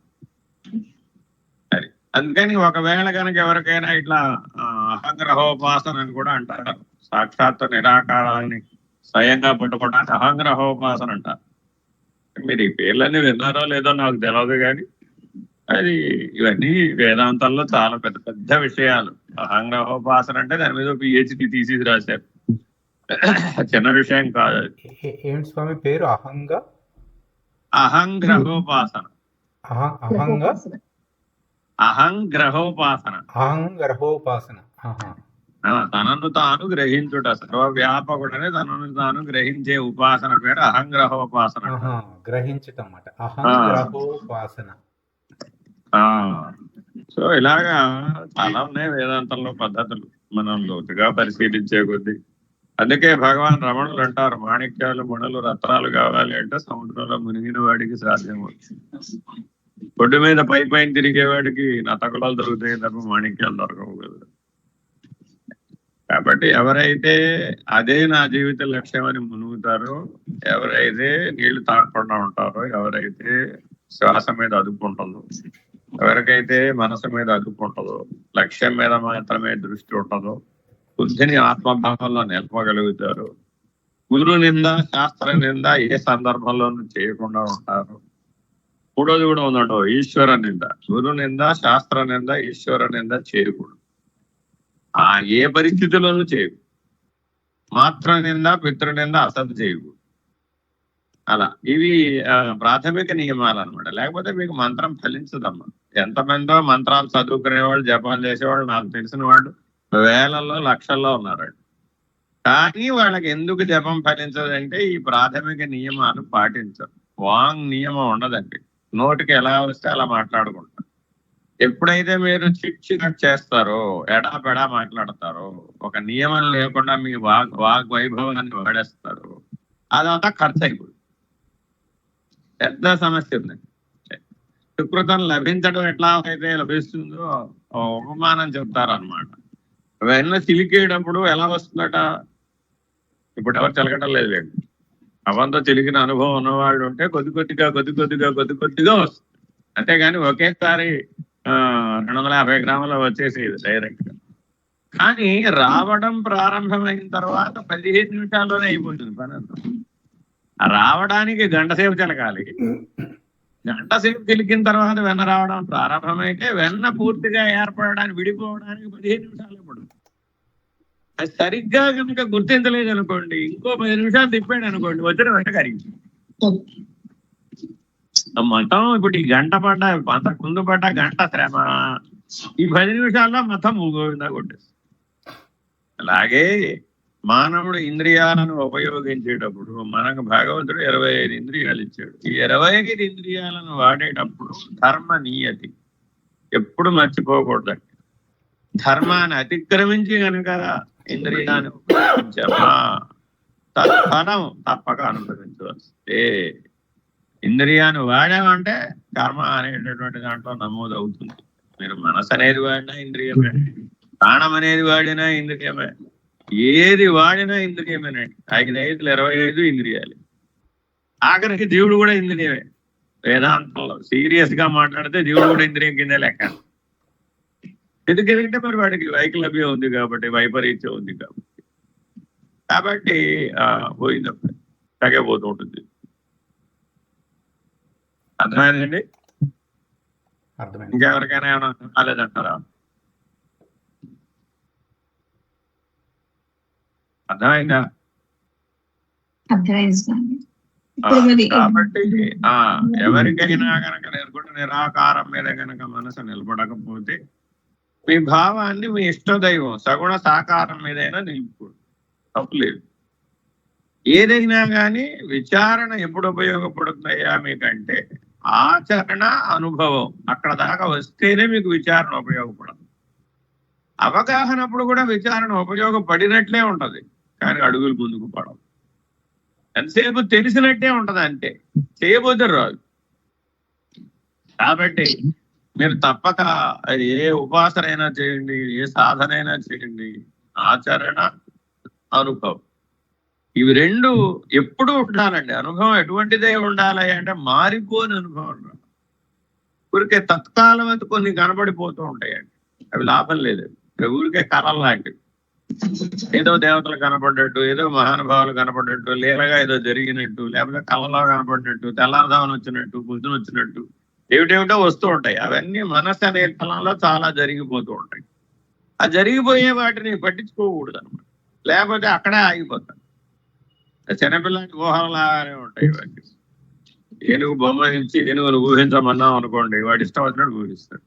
అది అందుకని ఒకవేళ కనుక ఎవరికైనా ఇట్లా అహంగ్రహోపాసన అని కూడా అంటారు. సాక్షాత్తు నిరాకారాన్ని స్వయంగా పట్టుకోవడానికి అహంగ్రహోపాసన అంటారు. మీరు ఈ పేర్లన్నీ విన్నారో లేదో నాకు తెలియదు, కానీ అది ఇవన్నీ వేదాంతంలో చాలా పెద్ద పెద్ద విషయాలు. అహంగ్రహోపాసన అంటే దాని మీద PhD తీసి రాశారు. చిన్న విషయం కాదు. ఏంటి స్వామి పేరు? అహంగ్రహోపాసన. అహంగ్రహోపాసన. అహంగ్రహోపాసన. తనను తాను గ్రహించుట, సర్వవ్యాపకుడనే తనను తాను గ్రహించే ఉపాసన పేరు అహంగ్రహోపాసన. గ్రహించటం అన్నమాట అహంగ్రహోపాసన. సో ఇలాగా చాలా ఉన్నాయి వేదాంతంలో పద్ధతులు, మనం లోతుగా పరిశీలించే కొద్దీ. అందుకే భగవాన్ రమణులు అంటారు, మాణిక్యాలు మణులు రత్నాలు కావాలి అంటే సముద్రంలో మునిగిన వాడికి సాధ్యం అవుతుంది. ఒడ్డు మీద పైన తిరిగేవాడికి నతకులాలు దొరుకుతాయి తప్ప మాణిక్యాలు దొరకవు కదా. కాబట్టి ఎవరైతే అదే నా జీవిత లక్ష్యం అని మునుగుతారో, ఎవరైతే నీళ్లు తాగకుండా ఉంటారో, ఎవరైతే శ్వాస మీద అదుపు ఉంటుందో, ఎవరికైతే మనసు మీద అదుపు ఉంటుందో, లక్ష్యం మీద మాత్రమే దృష్టి ఉంటుందో, బుద్ధిని ఆత్మభావంలో నిలపగలుగుతారు, గురు నింద శాస్త్ర నింద ఏ సందర్భంలోనూ చేయకుండా ఉంటారు. మూడోది కూడా ఉందంటో, ఈశ్వర నింద. గురు నింద శాస్త్ర నింద ఈశ్వర నింద చేయకూడదు. ఏ పరిస్థితుల్లోనూ చేయకూడదు. మాత్ర నింద పితృ నింద అసలు చేయకూడదు. అలా ఇవి ప్రాథమిక నియమాలు అనమాట. లేకపోతే మీకు మంత్రం ఫలించదమ్మా. ఎంతమందో మంత్రాలు చదువుకునేవాళ్ళు, జపాలు చేసేవాళ్ళు నాకు తెలిసిన వాళ్ళు వేలల్లో లక్షల్లో ఉన్నారండి. కానీ వాళ్ళకి ఎందుకు జపం ఫలించదంటే ఈ ప్రాథమిక నియమాలు పాటించరు. వాంగ్ నియమం ఉండదండి. నోటికి ఎలా వస్తే అలా మాట్లాడుకుంటారు. ఎప్పుడైతే మీరు చిట్ చేస్తారో, ఎడాపెడా మాట్లాడతారో, ఒక నియమం లేకుండా మీ వాగ్ వైభవాన్ని వాడేస్తారు, అదంతా ఖర్చు అయిపోతుంది. పెద్ద సమస్య ఉంది. సుకృతం లభించడం ఎట్లా అయితే లభిస్తుందో ఉపమానం చెప్తారనమాట. వెన్న చిలికేటప్పుడు ఎలా వస్తుందట? ఇప్పుడు ఎవరు చిలకటం లేదు లేండి. అవంతా చిలికిన అనుభవం ఉన్నవాళ్ళు ఉంటే కొద్ది కొద్దిగా వస్తుంది. అంతేగాని ఒకేసారి 250 గ్రాములు వచ్చేసి డైరెక్ట్ గా. కానీ రావడం ప్రారంభమైన తర్వాత 15 నిమిషాల్లోనే అయిపోతుంది పని. రావడానికి గంట సేపు చిలకాలి. గంట సేపు చిలికిన తర్వాత వెన్న రావడం ప్రారంభమైతే వెన్న పూర్తిగా ఏర్పడడానికి, విడిపోవడానికి 15 నిమిషాలు పడుతుంది. అది సరిగ్గా కనుక గుర్తించలేదు అనుకోండి, ఇంకో 10 నిమిషాలు తిప్పాడు అనుకోండి, వచ్చిన వెంట కరిగింది. మొత్తం ఇప్పుడు ఈ గంట పడ్డ, అంతకు ముందు పడ్డ గంట శ్రమ ఈ 10 నిమిషాల్లో మొత్తం మూగోవిందా కొట్టేస్తుంది. అలాగే మానవుడు ఇంద్రియాలను ఉపయోగించేటప్పుడు మనకు భగవంతుడు 25 ఇంద్రియాలు ఇచ్చాడు. ఈ 25 ఇంద్రియాలను వాడేటప్పుడు ధర్మ నియతి ఎప్పుడు మర్చిపోకూడదండి. ధర్మాన్ని అతిక్రమించి కనుక ఇంద్రియాన్ని ఉపయోగించామా తత్ఫలం తప్పక అనుభవించవలసిందే. ఇంద్రియాన్ని వాడామంటే కర్మ అనేటటువంటి దాంట్లో నమోదు అవుతుంది. మీరు మనసు అనేది వాడినా ఇంద్రియమే, ప్రాణం అనేది వాడినా ఇంద్రియమే, ఏది వాడినా ఇంద్రియమేనండి. 5 ఇంద్రియాలు. ఆఖరికి దేవుడు కూడా ఇంద్రియమే. వేదాంతంలో సీరియస్ గా మాట్లాడితే దేవుడు కూడా ఇంద్రియం కింద లెక్క. ఎందుకంటే మరి వాడికి వైకలభ్యం ఉంది కాబట్టి, వైపరీత్యం ఉంది కాబట్టి పోయిందప్పుడు తగ్గపోతూ ఉంటుంది. అర్థమైందండి? అర్థమైంది. ఇంకెవరికైనా ఏమైనా కాలేదంటారా? అర్థమైందా? అర్థమైంది. కాబట్టి ఎవరికైనా కనుక నేర్కొంటే నిరాకారం మీద కనుక మనసు నిలబడకపోతే మీ భావాన్ని మీ ఇష్టదైవం సగుణ సాకారం మీదైనా నిలుపుకోండి, తప్పులేదు. ఏదైనా కానీ విచారణ ఎప్పుడు ఉపయోగపడుతున్నాయా మీకంటే ఆచరణ అనుభవం అక్కడ దాకా వస్తేనే మీకు విచారణ ఉపయోగపడదు. అవగాహనప్పుడు కూడా విచారణ ఉపయోగపడినట్లే ఉంటది, కానీ అడుగులు ముందుకు పడవు. ఎంతసేపు తెలిసినట్టే ఉంటది, అంతే, చేయబోతే రాదు. కాబట్టి మీరు తప్పక ఏ ఉపాసన అయినా చేయండి, ఏ సాధన అయినా చేయండి, ఆచరణ అనుభవం ఇవి రెండు ఎప్పుడు ఉండాలండి. అనుభవం ఎటువంటిదే ఉండాలి అంటే మారిపోని అనుభవం ఉండాలి. ఊరికే తత్కాలం అయితే కొన్ని కనబడిపోతూ ఉంటాయండి, అవి లాభం లేదు. ఊరికే కళలు లాంటివి, ఏదో దేవతలు కనపడ్డట్టు, ఏదో మహానుభావులు కనపడ్డట్టు, లీలగా ఏదో జరిగినట్టు, లేకపోతే కళలో కనపడ్డట్టు, తెల్లారుదామని వచ్చినట్టు, పొద్దున వచ్చినట్టు ఏమిటేమిటో వస్తూ ఉంటాయి. అవన్నీ మనస్సు అనే స్థలంలో చాలా జరిగిపోతూ ఉంటాయి. ఆ జరిగిపోయే వాటిని పట్టించుకోకూడదు అనమాట, లేకపోతే అక్కడే ఆగిపోతారు. చిన్నపిల్లకి ఊహలాగానే ఉంటాయి వాటి. ఏనుగు బొమ్మ ఇచ్చి ఏనుగును ఊహించమన్నాం అనుకోండి, వాడి ఇష్టం వచ్చినట్టు ఊహిస్తాడు.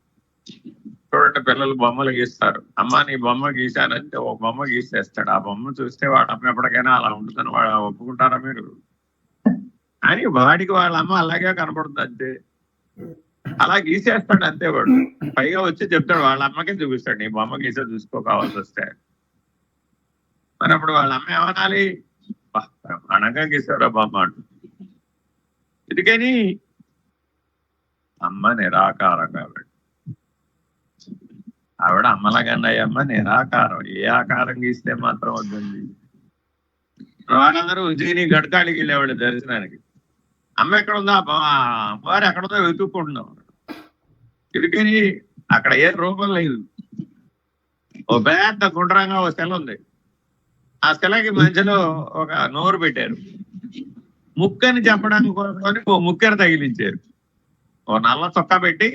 చూడండి, పిల్లలు బొమ్మలు గీస్తారు. అమ్మ నీ బొమ్మ గీశానంటే ఒక బొమ్మ గీసేస్తాడు. ఆ బొమ్మ చూస్తే వాడు అమ్మ ఎప్పటికైనా అలా ఉంటుందని వాడు ఒప్పుకుంటారా మీరు? అని వాడికి వాళ్ళ అమ్మ అలాగే కనపడుతుంది, అంతే. అలా గీసేస్తాడు అంతే. వాడు పైగా వచ్చి చెప్తాడు, వాళ్ళ అమ్మకే చూపిస్తాడు, నీ బొమ్మ గీసే చూసుకో కావాల్సి వస్తే. మరి అప్పుడు వాళ్ళ అమ్మ ఏమనాలి? బ్రహ్మాండంగా గీసాడు ఆ బొమ్మ అంటు. ఎందుకని? అమ్మ నిరాకారం కాబట్టి. ఆవిడ అమ్మలగన్నయ్యమ్మ నిరాకారం, ఏ ఆకారం గీస్తే మాత్రం వద్దండి. వాళ్ళందరూ ఉజ్జయిని గడ్కాళికి వెళ్ళేవాళ్ళు దర్శనానికి. అమ్మ ఎక్కడ ఉందో, అమ్మవారు ఎక్కడుందో వెతుక్కుంటున్నాం. ఎందుకని? అక్కడ ఏ రూపం లేదు. ఓ పెద్ద గుండ్రంగా ఒక శిల ఉంది. ఆ శిలకి మధ్యలో ఒక నోరు పెట్టారు. ముక్కని చెప్పడానికి కోరుకొని ఓ ముక్కెర తగిలించారు. ఓ నల్ల చొక్కా పెట్టి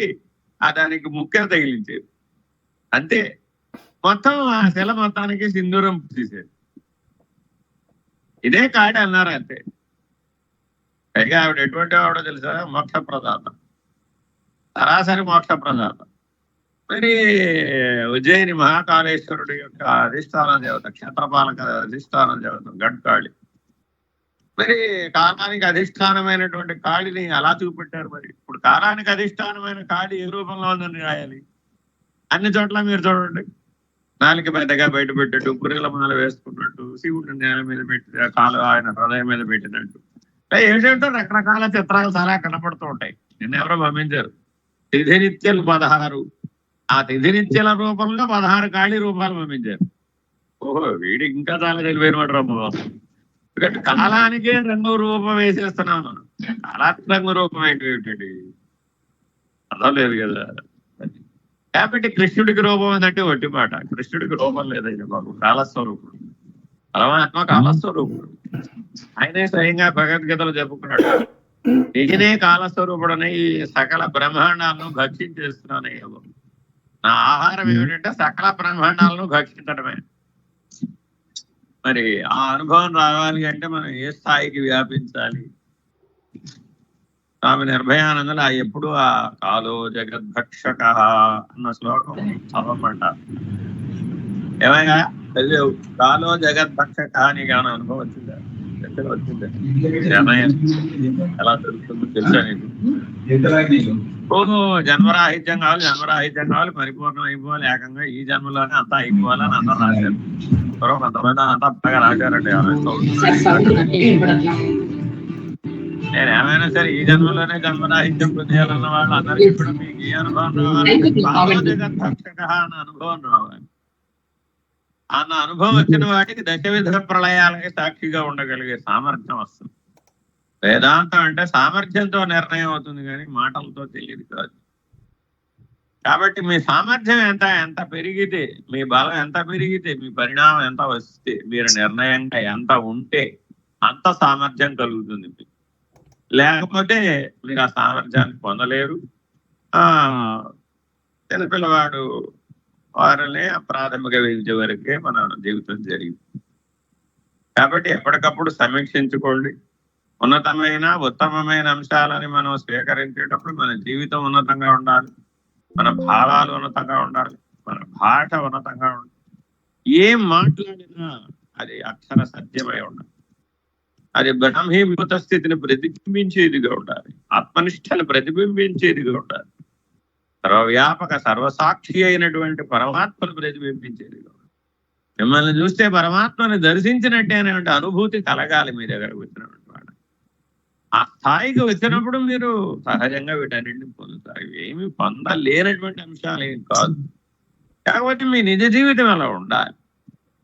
దానికి ముక్కెర తగిలించారు, అంతే. మొత్తం ఆ శిల మొత్తానికి సింధూరం తీసేది. ఇదే కాడి అన్నారు, అంతే. పైగా ఆవిడ ఎటువంటి ఆవిడ తెలుసా? మోక్ష ప్రదాత, సరాసరి మోక్ష ప్రదాత. మరి ఉజ్జయిని మహాకాళేశ్వరుడు యొక్క అధిష్టాన దేవత, క్షేత్రపాలక అధిష్టాన దేవత గడ్కాళి. మరి కాలానికి అధిష్టానమైనటువంటి కాళిని అలా చూపెట్టారు. మరి ఇప్పుడు కాలానికి అధిష్టానమైన కాళి ఏ రూపంలో ఉందని రాయాలి? అన్ని చోట్ల మీరు చూడండి, నాలుక పెద్దగా బయట పెట్టినట్టు, పుర్రెల మాల వేసుకున్నట్టు, శివుడిని నేల మీద పెట్టి కాలు ఆయన హృదయం మీద పెట్టినట్టు, ఏంటంటే రకరకాల చిత్రాలు చాలా కనపడుతూ ఉంటాయి. నిన్న ఎవరో పంపించారు తిథి నిత్యలు 16. ఆ తిథి నిత్యల రూపంలో 16 కాళీ రూపాలు పంపించారు. ఓహో, వీడి ఇంకా చాలా తెలివైన రూపం. ఎందుకంటే కాలానికే రంగు రూపం వేసేస్తున్నాం మనం. కాలానికి రంగు రూపం ఏంటి? అర్థం లేదు కదా. కాబట్టి కృష్ణుడికి రూపం ఏంటంటే ఒట్టి మాట. కృష్ణుడికి రూపం లేదైనా బాబు, కాలస్వరూపుడు, పరమాత్మ కాలస్వరూపుడు. ఆయనే స్వయంగా భగవద్గీతలో చెప్పుకున్నాడు, నిజనే కాలస్వరూపుడని ఈ సకల బ్రహ్మాండాలను భక్షించేస్తున్నానయ్యో. నా ఆహారం ఏమిటంటే సకల బ్రహ్మాండాలను భక్షించడమే. మరి ఆ అనుభవం రావాలి అంటే మనం ఏ స్థాయికి వ్యాపించాలి? స్వామి నిర్భయానందలు ఎప్పుడు ఆ కాలో జగద్భక్షక అన్న శ్లోకం చదవమంటారు. ఏమైనా చదివావు? కాలో జగద్భక్షక నీకు ఏమైనా అనుభవం వచ్చిందా? ఎక్కడ వచ్చిందా? ఎలా తెలుస్తుందో తెలుసా నీకు? ఓహో, జన్మరాహిత్యం కావాలి, పరిపూర్ణం అయిపోవాలి, ఏకంగా ఈ జన్మలోనే అంతా అయిపోవాలని అందరూ రాశారు. కొంతమంది అంతా బాగా రాశారండి. నేను ఏమైనా సరే ఈ జన్మలోనే జన్మరాహిత్యం పొందేయాలన్న వాళ్ళు అందరికీ కూడా మీకు ఈ అనుభవం రావాలి, జగద్భక్షక అన్న అనుభవం రావాలి. అన్న అనుభవం వచ్చిన వాటికి దశవిధ ప్రళయాలకి సాక్షిగా ఉండగలిగే సామర్థ్యం వస్తుంది. వేదాంతం అంటే సామర్థ్యంతో నిర్ణయం అవుతుంది కానీ మాటలతో తెలియదు కాదు. కాబట్టి మీ సామర్థ్యం ఎంత పెరిగితే, మీ బలం ఎంత పెరిగితే, మీ పరిణామం ఎంత వస్తే, మీరు నిర్ణయంగా ఎంత ఉంటే అంత సామర్థ్యం కలుగుతుంది మీకు. లేకపోతే మీరు ఆ సామర్థ్యాన్ని పొందలేరు. చిన్నపిల్లవాడు వారిని ప్రాథమిక విద్య వరకే మన జీవితం జరిగింది. కాబట్టి ఎప్పటికప్పుడు సమీక్షించుకోండి. ఉన్నతమైన ఉత్తమమైన అంశాలని మనం స్వీకరించేటప్పుడు మన జీవితం ఉన్నతంగా ఉండాలి, మన భావాలు ఉన్నతంగా ఉండాలి, మన భాష ఉన్నతంగా ఉండాలి. ఏం మాట్లాడినా అది అక్షర సత్యమై ఉండాలి. అది బ్రహ్మీభూత స్థితిని ప్రతిబింబించేదిగా ఉండాలి, ఆత్మనిష్టను ప్రతిబింబించేదిగా ఉండాలి, సర్వవ్యాపక సర్వసాక్షి అయినటువంటి పరమాత్మను ప్రతిబింబించేదిగా ఉండాలి. మిమ్మల్ని చూస్తే పరమాత్మని దర్శించినట్టే అనేటువంటి అనుభూతి కలగాలి మీ దగ్గరకు వచ్చినటువంటి వాడు. ఆ స్థాయికి వచ్చినప్పుడు మీరు సహజంగా వీటన్నింటిని పొందుతారు. ఏమి పొందలేనటువంటి అంశాలు ఏం కాదు. కాకపోతే మీ నిజ జీవితం అలా ఉండాలి.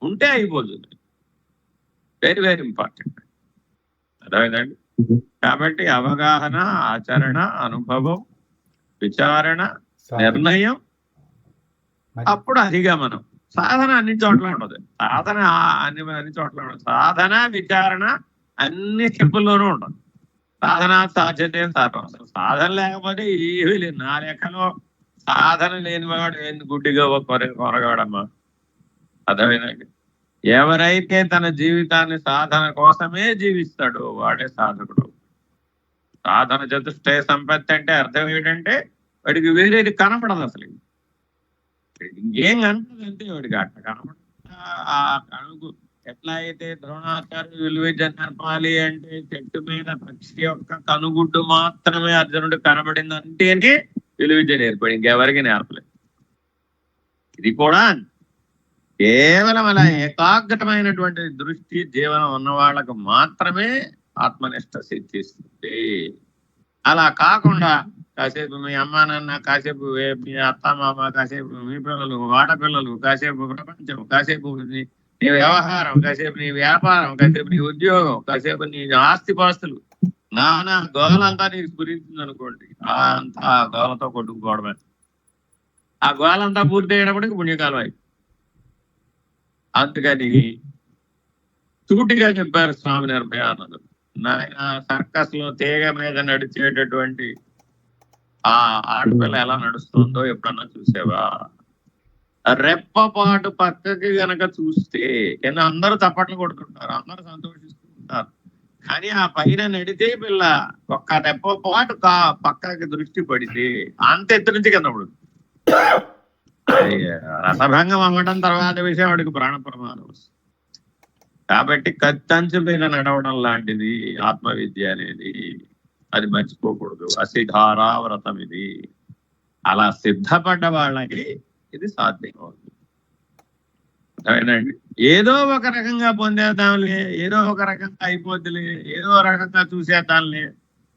ఉంటే అయిపోతుంది. Very very important. అర్థమైందండి? కాబట్టి అవగాహన, ఆచరణ, అనుభవం, విచారణ, నిర్ణయం, అప్పుడు అధిగమనం. సాధన అన్ని చోట్ల ఉండదు. సాధన అన్ని చోట్ల ఉండదు. సాధన, విచారణ అన్ని స్టెప్పుల్లోనూ ఉండదు. సాధన సాధ్యతే సాధన. సాధన లేకపోతే ఏమీ లేదు. నా లెక్కలో సాధన లేనివాడు ఏంది గుడ్డిగా కొరగాడమ్మా. అర్థమైందండి? ఎవరైతే తన జీవితాన్ని సాధన కోసమే జీవిస్తాడో వాడే సాధకుడు. సాధన చతుష్టయ సంపత్తి అంటే అర్థం ఏంటంటే వాడికి వేరేది కనపడదు. అసలు ఇంకేం కనపడదు. అంతే వాడికి అట్ట కనపడదు. ఆ కనుగు ఎట్లా అయితే ద్రోణాచార్యులు విలువిద్య నేర్పాలి అంటే చెట్టు మీద పక్షి యొక్క కనుగుడ్డు మాత్రమే అర్జునుడు కనబడింది అంటేనే విలువిద్య నేర్పాడు, ఇంకెవరికి నేర్పలేదు. ఇది కూడా కేవలం అలా ఏకాగ్రమైనటువంటి దృష్టి జీవనం ఉన్న వాళ్ళకు మాత్రమే ఆత్మనిష్ట సిద్ధిస్తుంది. అలా కాకుండా కాసేపు మీ అమ్మ నాన్న, కాసేపు మీ అత్త మామ, కాసేపు మీ పిల్లలు, ఆడపిల్లలు, కాసేపు ప్రపంచం, కాసేపు నీ వ్యవహారం, కాసేపు నీ వ్యాపారం, కాసేపు నీ ఉద్యోగం, కాసేపు నీ ఆస్తిపాస్తులు, నానా గోలంతా నీకు స్ఫురించింది అనుకోండి, అంతా గోలతో కొట్టుకుపోవడమే. ఆ గోలంతా పూర్తి అయినప్పటికీ పుణ్యకాలం అయి. అందుకని సూటిగా చెప్పారు స్వామి నిర్భయానందుడు. నాయన సర్కస్ లో తీగ మీద నడిచేటటువంటి ఆ ఆడపిల్ల ఎలా నడుస్తుందో ఎప్పుడన్నా చూసావా? రెప్పపాటు పక్కకి గనక చూస్తే కింద అందరూ చప్పట్లు కొడుతుంటారు, అందరూ సంతోషిస్తుంటారు. కానీ ఆ పైన నడితే పిల్ల ఒక్క రెప్పపాటు పక్కకి దృష్టి పడితే అంత ఎత్తు నుంచి కింద పడుతుంది. రసభంగం అవ్వడం తర్వాత విషయం వాడికి ప్రాణ ప్రమాదం వస్తుంది. కాబట్టి కత్తంచు మీద నడవడం లాంటిది ఆత్మ విద్య అనేది. అది మర్చిపోకూడదు. అసిధారా వ్రతం ఇది. అలా సిద్ధపడ్డ వాళ్ళకి ఇది సాధ్యం అవుతుంది. అర్థమైందండి? ఏదో ఒక రకంగా పొందేద్దాంలే, ఏదో ఒక రకంగా అయిపోద్దిలే, ఏదో రకంగా చూసేద్దాంలే,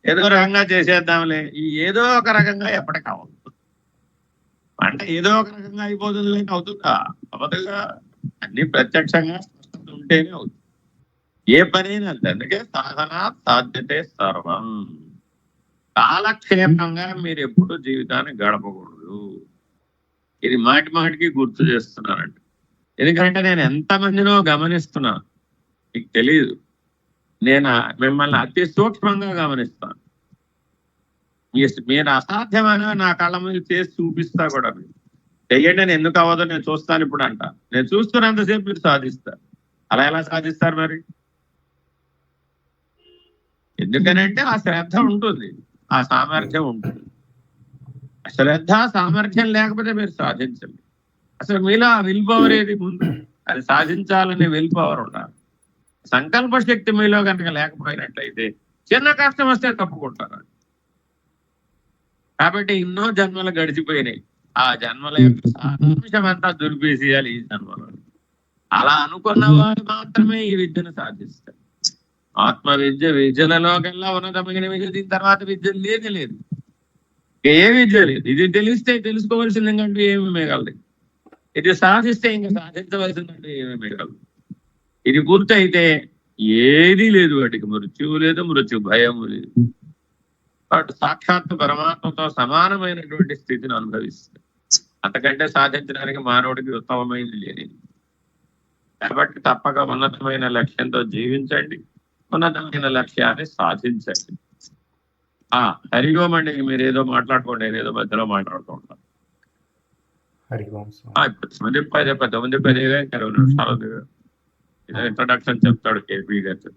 ఏదో రకంగా చేసేద్దాంలే, ఈ ఏదో ఒక రకంగా ఎప్పటికీ అవ్వదు. అంటే ఏదో ఒక రకంగా అయిపోతుంది లేక అవుతుందా? అవతగా అన్ని ప్రత్యక్షంగా స్పష్టత ఉంటేనే అవుతుంది. ఏ పనైనా అంతే. అందుకే సాధన సాధ్యతే సర్వం. కాలక్షేపంగా మీరు ఎప్పుడు జీవితాన్ని గడపకూడదు. ఇది మాటి మాటికి గుర్తు చేస్తున్నానండి. ఎందుకంటే నేను ఎంతమందినో గమనిస్తున్నాను, మీకు తెలియదు. నేను మిమ్మల్ని అతి సూక్ష్మంగా గమనిస్తాను. మీరు అసాధ్యమైన నా కళ్ళ మీద చేసి చూపిస్తా కూడా. మీరు చెయ్యండి, నేను ఎందుకు అవ్వదో నేను చూస్తాను ఇప్పుడు అంట. నేను చూస్తున్నంతసేపు మీరు సాధిస్తారు. అలా ఎలా సాధిస్తారు మరి? ఎందుకనంటే ఆ శ్రద్ధ ఉంటుంది, ఆ సామర్థ్యం ఉంటుంది. శ్రద్ధ సామర్థ్యం లేకపోతే మీరు సాధించండి. అసలు మీలో ఆ విల్ పవర్ ఏది ముందు? అది సాధించాలనే విల్ పవర్ ఉండాలి. సంకల్ప శక్తి మీలో కనుక లేకపోయినట్లయితే చిన్న కష్టం వస్తే తప్పుకుంటారు. కాబట్టి ఎన్నో జన్మలు గడిచిపోయినాయి. ఆ జన్మల యొక్క సారాంశం అంతా దుర్పేసేయాలి ఈ జన్మలో. అలా అనుకున్న వారు మాత్రమే ఈ విద్యను సాధిస్తారు. ఆత్మ విద్య విద్యలలోకెల్లా ఉన్నతమైన విద్య. దీని తర్వాత విద్య లేదు. ఏ విద్య లేదు. ఇది తెలిస్తే తెలుసుకోవాల్సింది కంటే ఏమి మిగలదు. ఇది సాధిస్తే ఇంకా సాధించవలసిందంటే ఏమీ మిగలదు. ఇది పూర్తయితే ఏదీ లేదు, వాటికి మృత్యువు లేదు, మృత్యు భయము లేదు. వాటి సాక్షాత్తు పరమాత్మతో సమానమైనటువంటి స్థితిని అనుభవిస్తుంది. అంతకంటే సాధించడానికి మానవుడికి ఉత్తమమైనది లేదు. కాబట్టి తప్పక ఉన్నతమైన లక్ష్యంతో జీవించండి, ఉన్నతమైన లక్ష్యాన్ని సాధించండి. హరిగోం అండి, మీరు ఏదో మాట్లాడుకోండి, నేను ఏదో మధ్యలో మాట్లాడుతూ ఉంటాను. హరి ఓం స్వామి. ఇప్పుడు 10 20 నిమిషాలు ఇంట్రడక్షన్ చెప్తాడు కేపీ గారు.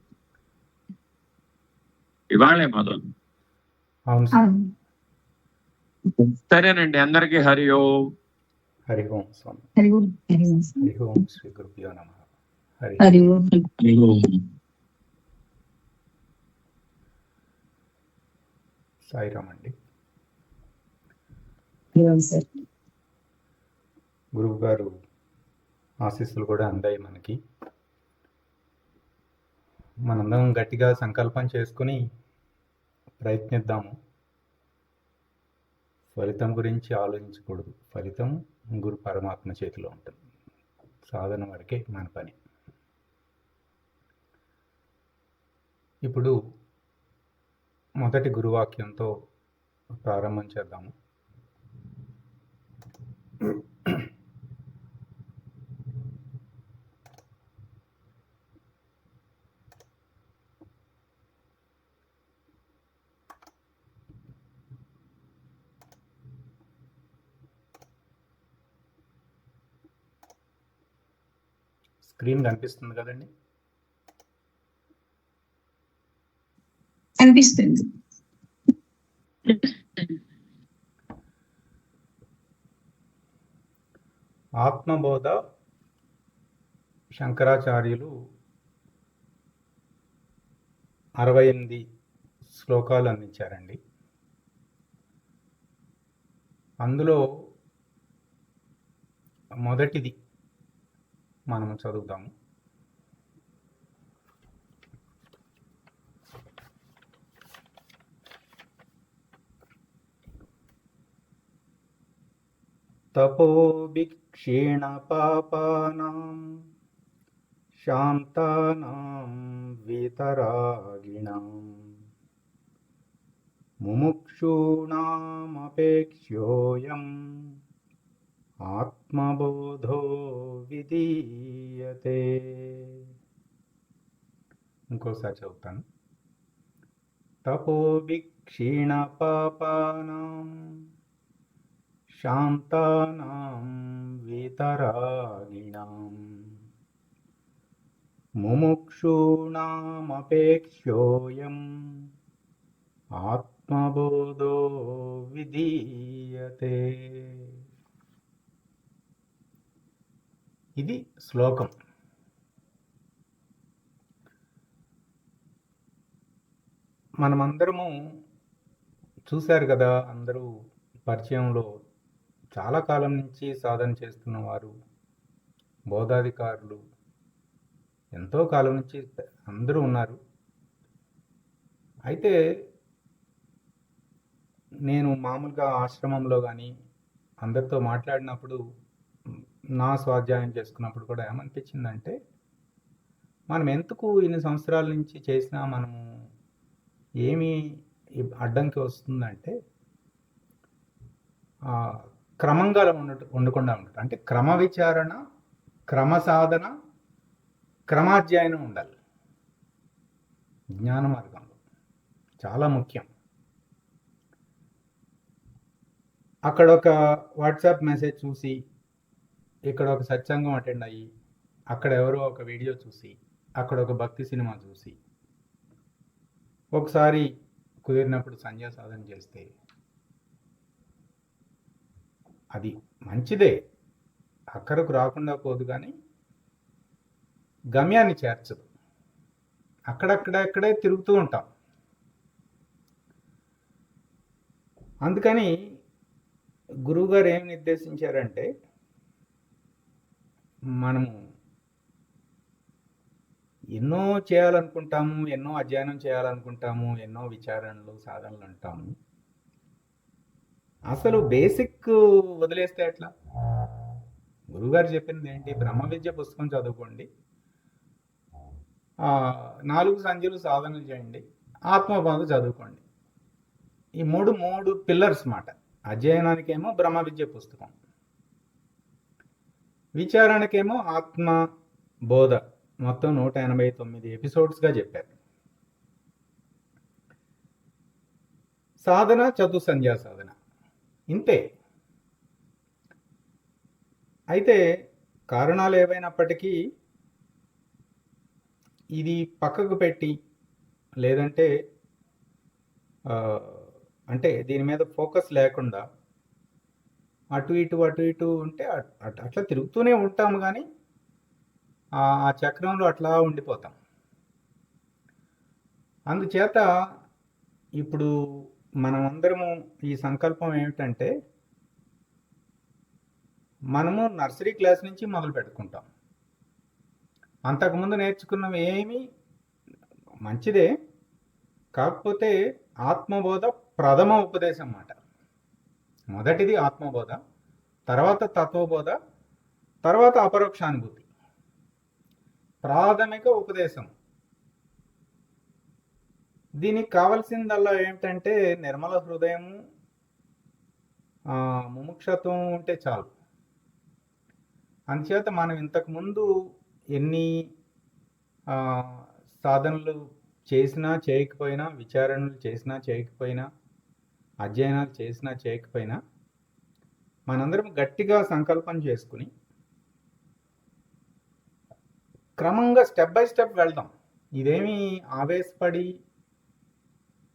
ఇవాళే మొదలు. అవును స్వామి. సరేనండి, అందరికీ హరి ఓం. హరి ఓం స్వామి. హరి ఓం. హరి ఓం. హరి ఓం శ్రీ గురుభ్యో నమః. హరి హరి ఓం. సాయిరామ్ అండి. హరి ఓం సార్. గురువు గారు ఆశీస్సులు కూడా అందాయి మనకి. మనందరం గట్టిగా సంకల్పం చేసుకుని ప్రయత్నిద్దాము. ఫలితం గురించి ఆలోచించకూడదు. ఫలితం గురు పరమాత్మ చేతిలో ఉంటుంది. సాధన వరకే మన పని. ఇప్పుడు మొదటి గురువాక్యంతో ప్రారంభం చేద్దాము. స్క్రీన్ కనిపిస్తుంది కదండి? అనిపిస్తుంది. ఆత్మబోధ శంకరాచార్యులు 68 శ్లోకాలు అందించారండి. అందులో మొదటిది మనము చదువుతాము. తపోభిక్షీణ పాపానాం శాంతానాం వితరాగిణాం ముముక్షూణామపేక్ష్యోయం ఆత్మబోధో విధీయతే. ఇంకోసారి చదువుతాను. తపోభిక్షీణ పాపానాం శాంతానాం వితరాగిణాం ముముక్షూణామపేక్ష్యోయం ఆత్మబోధో విధీయతే. ఇది శ్లోకం. మనమందరము చూశారు కదా, అందరూ పరిచయంలో చాలా కాలం నుంచి సాధన చేస్తున్న వారు, బోధాధికారులు ఎంతో కాలం నుంచి అందరూ ఉన్నారు. అయితే నేను మామూలుగా ఆశ్రమంలో కానీ అందరితో మాట్లాడినప్పుడు, నా స్వాధ్యాయం చేసుకున్నప్పుడు కూడా ఏమనిపించిందంటే, మనం ఎందుకు ఇన్ని సంవత్సరాల నుంచి చేసినా మనము ఏమి అడ్డంకి వస్తుందంటే, క్రమంగా ఉండకుండా ఉండటం. అంటే క్రమ విచారణ, క్రమ సాధన, క్రమాధ్యయనం ఉండాలి జ్ఞాన మార్గంలో. చాలా ముఖ్యం. అక్కడ ఒక వాట్సాప్ మెసేజ్ చూసి, ఇక్కడ ఒక సత్సంగం అటెండ్ అయ్యి, అక్కడ ఎవరో ఒక వీడియో చూసి, అక్కడ ఒక భక్తి సినిమా చూసి, ఒకసారి కుదిరినప్పుడు సంధ్యా సాధన చేస్తే అది మంచిదే, అక్కడకు రాకుండా పోదు, కానీ గమ్యాన్ని చేర్చదు. అక్కడక్కడే తిరుగుతూ ఉంటాం. అందుకని గురువుగారు ఏం నిర్దేశించారంటే, మనము ఎన్నో చేయాలనుకుంటాము, ఎన్నో అధ్యయనం చేయాలనుకుంటాము, ఎన్నో విచారణలు, సాధనలు అంటాము. అసలు బేసిక్ వదిలేస్తే ఎట్లా? గురువుగారు చెప్పింది ఏంటి? బ్రహ్మ విద్య పుస్తకం చదువుకోండి, 4 సంధ్యలు సాధనలు చేయండి, ఆత్మబోధ చదువుకోండి. ఈ మూడు పిల్లర్స్ మాట. అధ్యయనానికేమో బ్రహ్మ విద్య పుస్తకం, విచారణకేమో ఆత్మ బోధ. మొత్తం 189 ఎపిసోడ్స్గా చెప్పారు. సాధన చతుసంధ్యా సాధన ఇంతే. అయితే కారణాలు ఏవైనప్పటికీ ఇది పక్కకు పెట్టి, లేదంటే అంటే దీని మీద ఫోకస్ లేకుండా అటు ఇటు ఉంటే అట్లా తిరుగుతూనే ఉంటాము, కానీ ఆ చక్రంలో అట్లా ఉండిపోతాం. అందుచేత ఇప్పుడు మనమందరము ఈ సంకల్పం ఏమిటంటే, మనము నర్సరీ క్లాస్ నుంచి మొదలు పెట్టుకుంటాం. అంతకుముందు నేర్చుకున్నవి ఏమి మంచిదే, కాకపోతే ఆత్మబోధ ప్రథమ ఉపదేశం అన్నమాట. మొదటిది ఆత్మబోధ, తర్వాత తత్వబోధ, తర్వాత అపరోక్షానుభూతి. ప్రాథమిక ఉపదేశం. దీనికి కావాల్సిందల్లా ఏమిటంటే నిర్మల హృదయము, ముముక్షత్వం ఉంటే చాలు. అందుచేత మనం ఇంతకుముందు ఎన్ని సాధనలు చేసినా చేయకపోయినా, విచారణలు చేసినా చేయకపోయినా, అధ్యయనాలు చేసినా చేయకపోయినా, మనందరం గట్టిగా సంకల్పం చేసుకుని క్రమంగా స్టెప్ బై స్టెప్ వెళ్దాం. ఇదేమీ ఆవేశపడి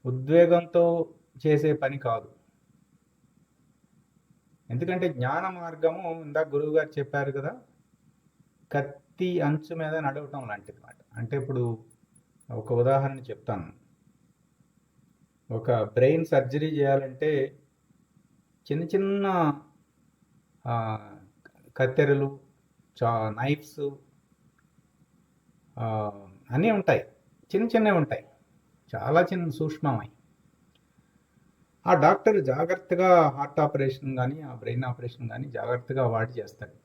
ఉద్వేగంతో చేసే పని కాదు. ఎందుకంటే జ్ఞాన మార్గము, ఇందాక గురువు గారు చెప్పారు కదా, కత్తి అంచు మీద నడవటం లాంటిది మాట. అంటే ఇప్పుడు ఒక ఉదాహరణ చెప్తాను. ఒక బ్రెయిన్ సర్జరీ చేయాలంటే చిన్న చిన్న కత్తెరలు, నైఫ్స్ అన్నీ ఉంటాయి, చిన్నవి ఉంటాయి, చాలా చిన్న సూక్ష్మమై. ఆ డాక్టర్ జాగ్రత్తగా హార్ట్ ఆపరేషన్ కానీ, ఆ బ్రెయిన్ ఆపరేషన్ కానీ జాగ్రత్తగా వాడి చేస్తాడు.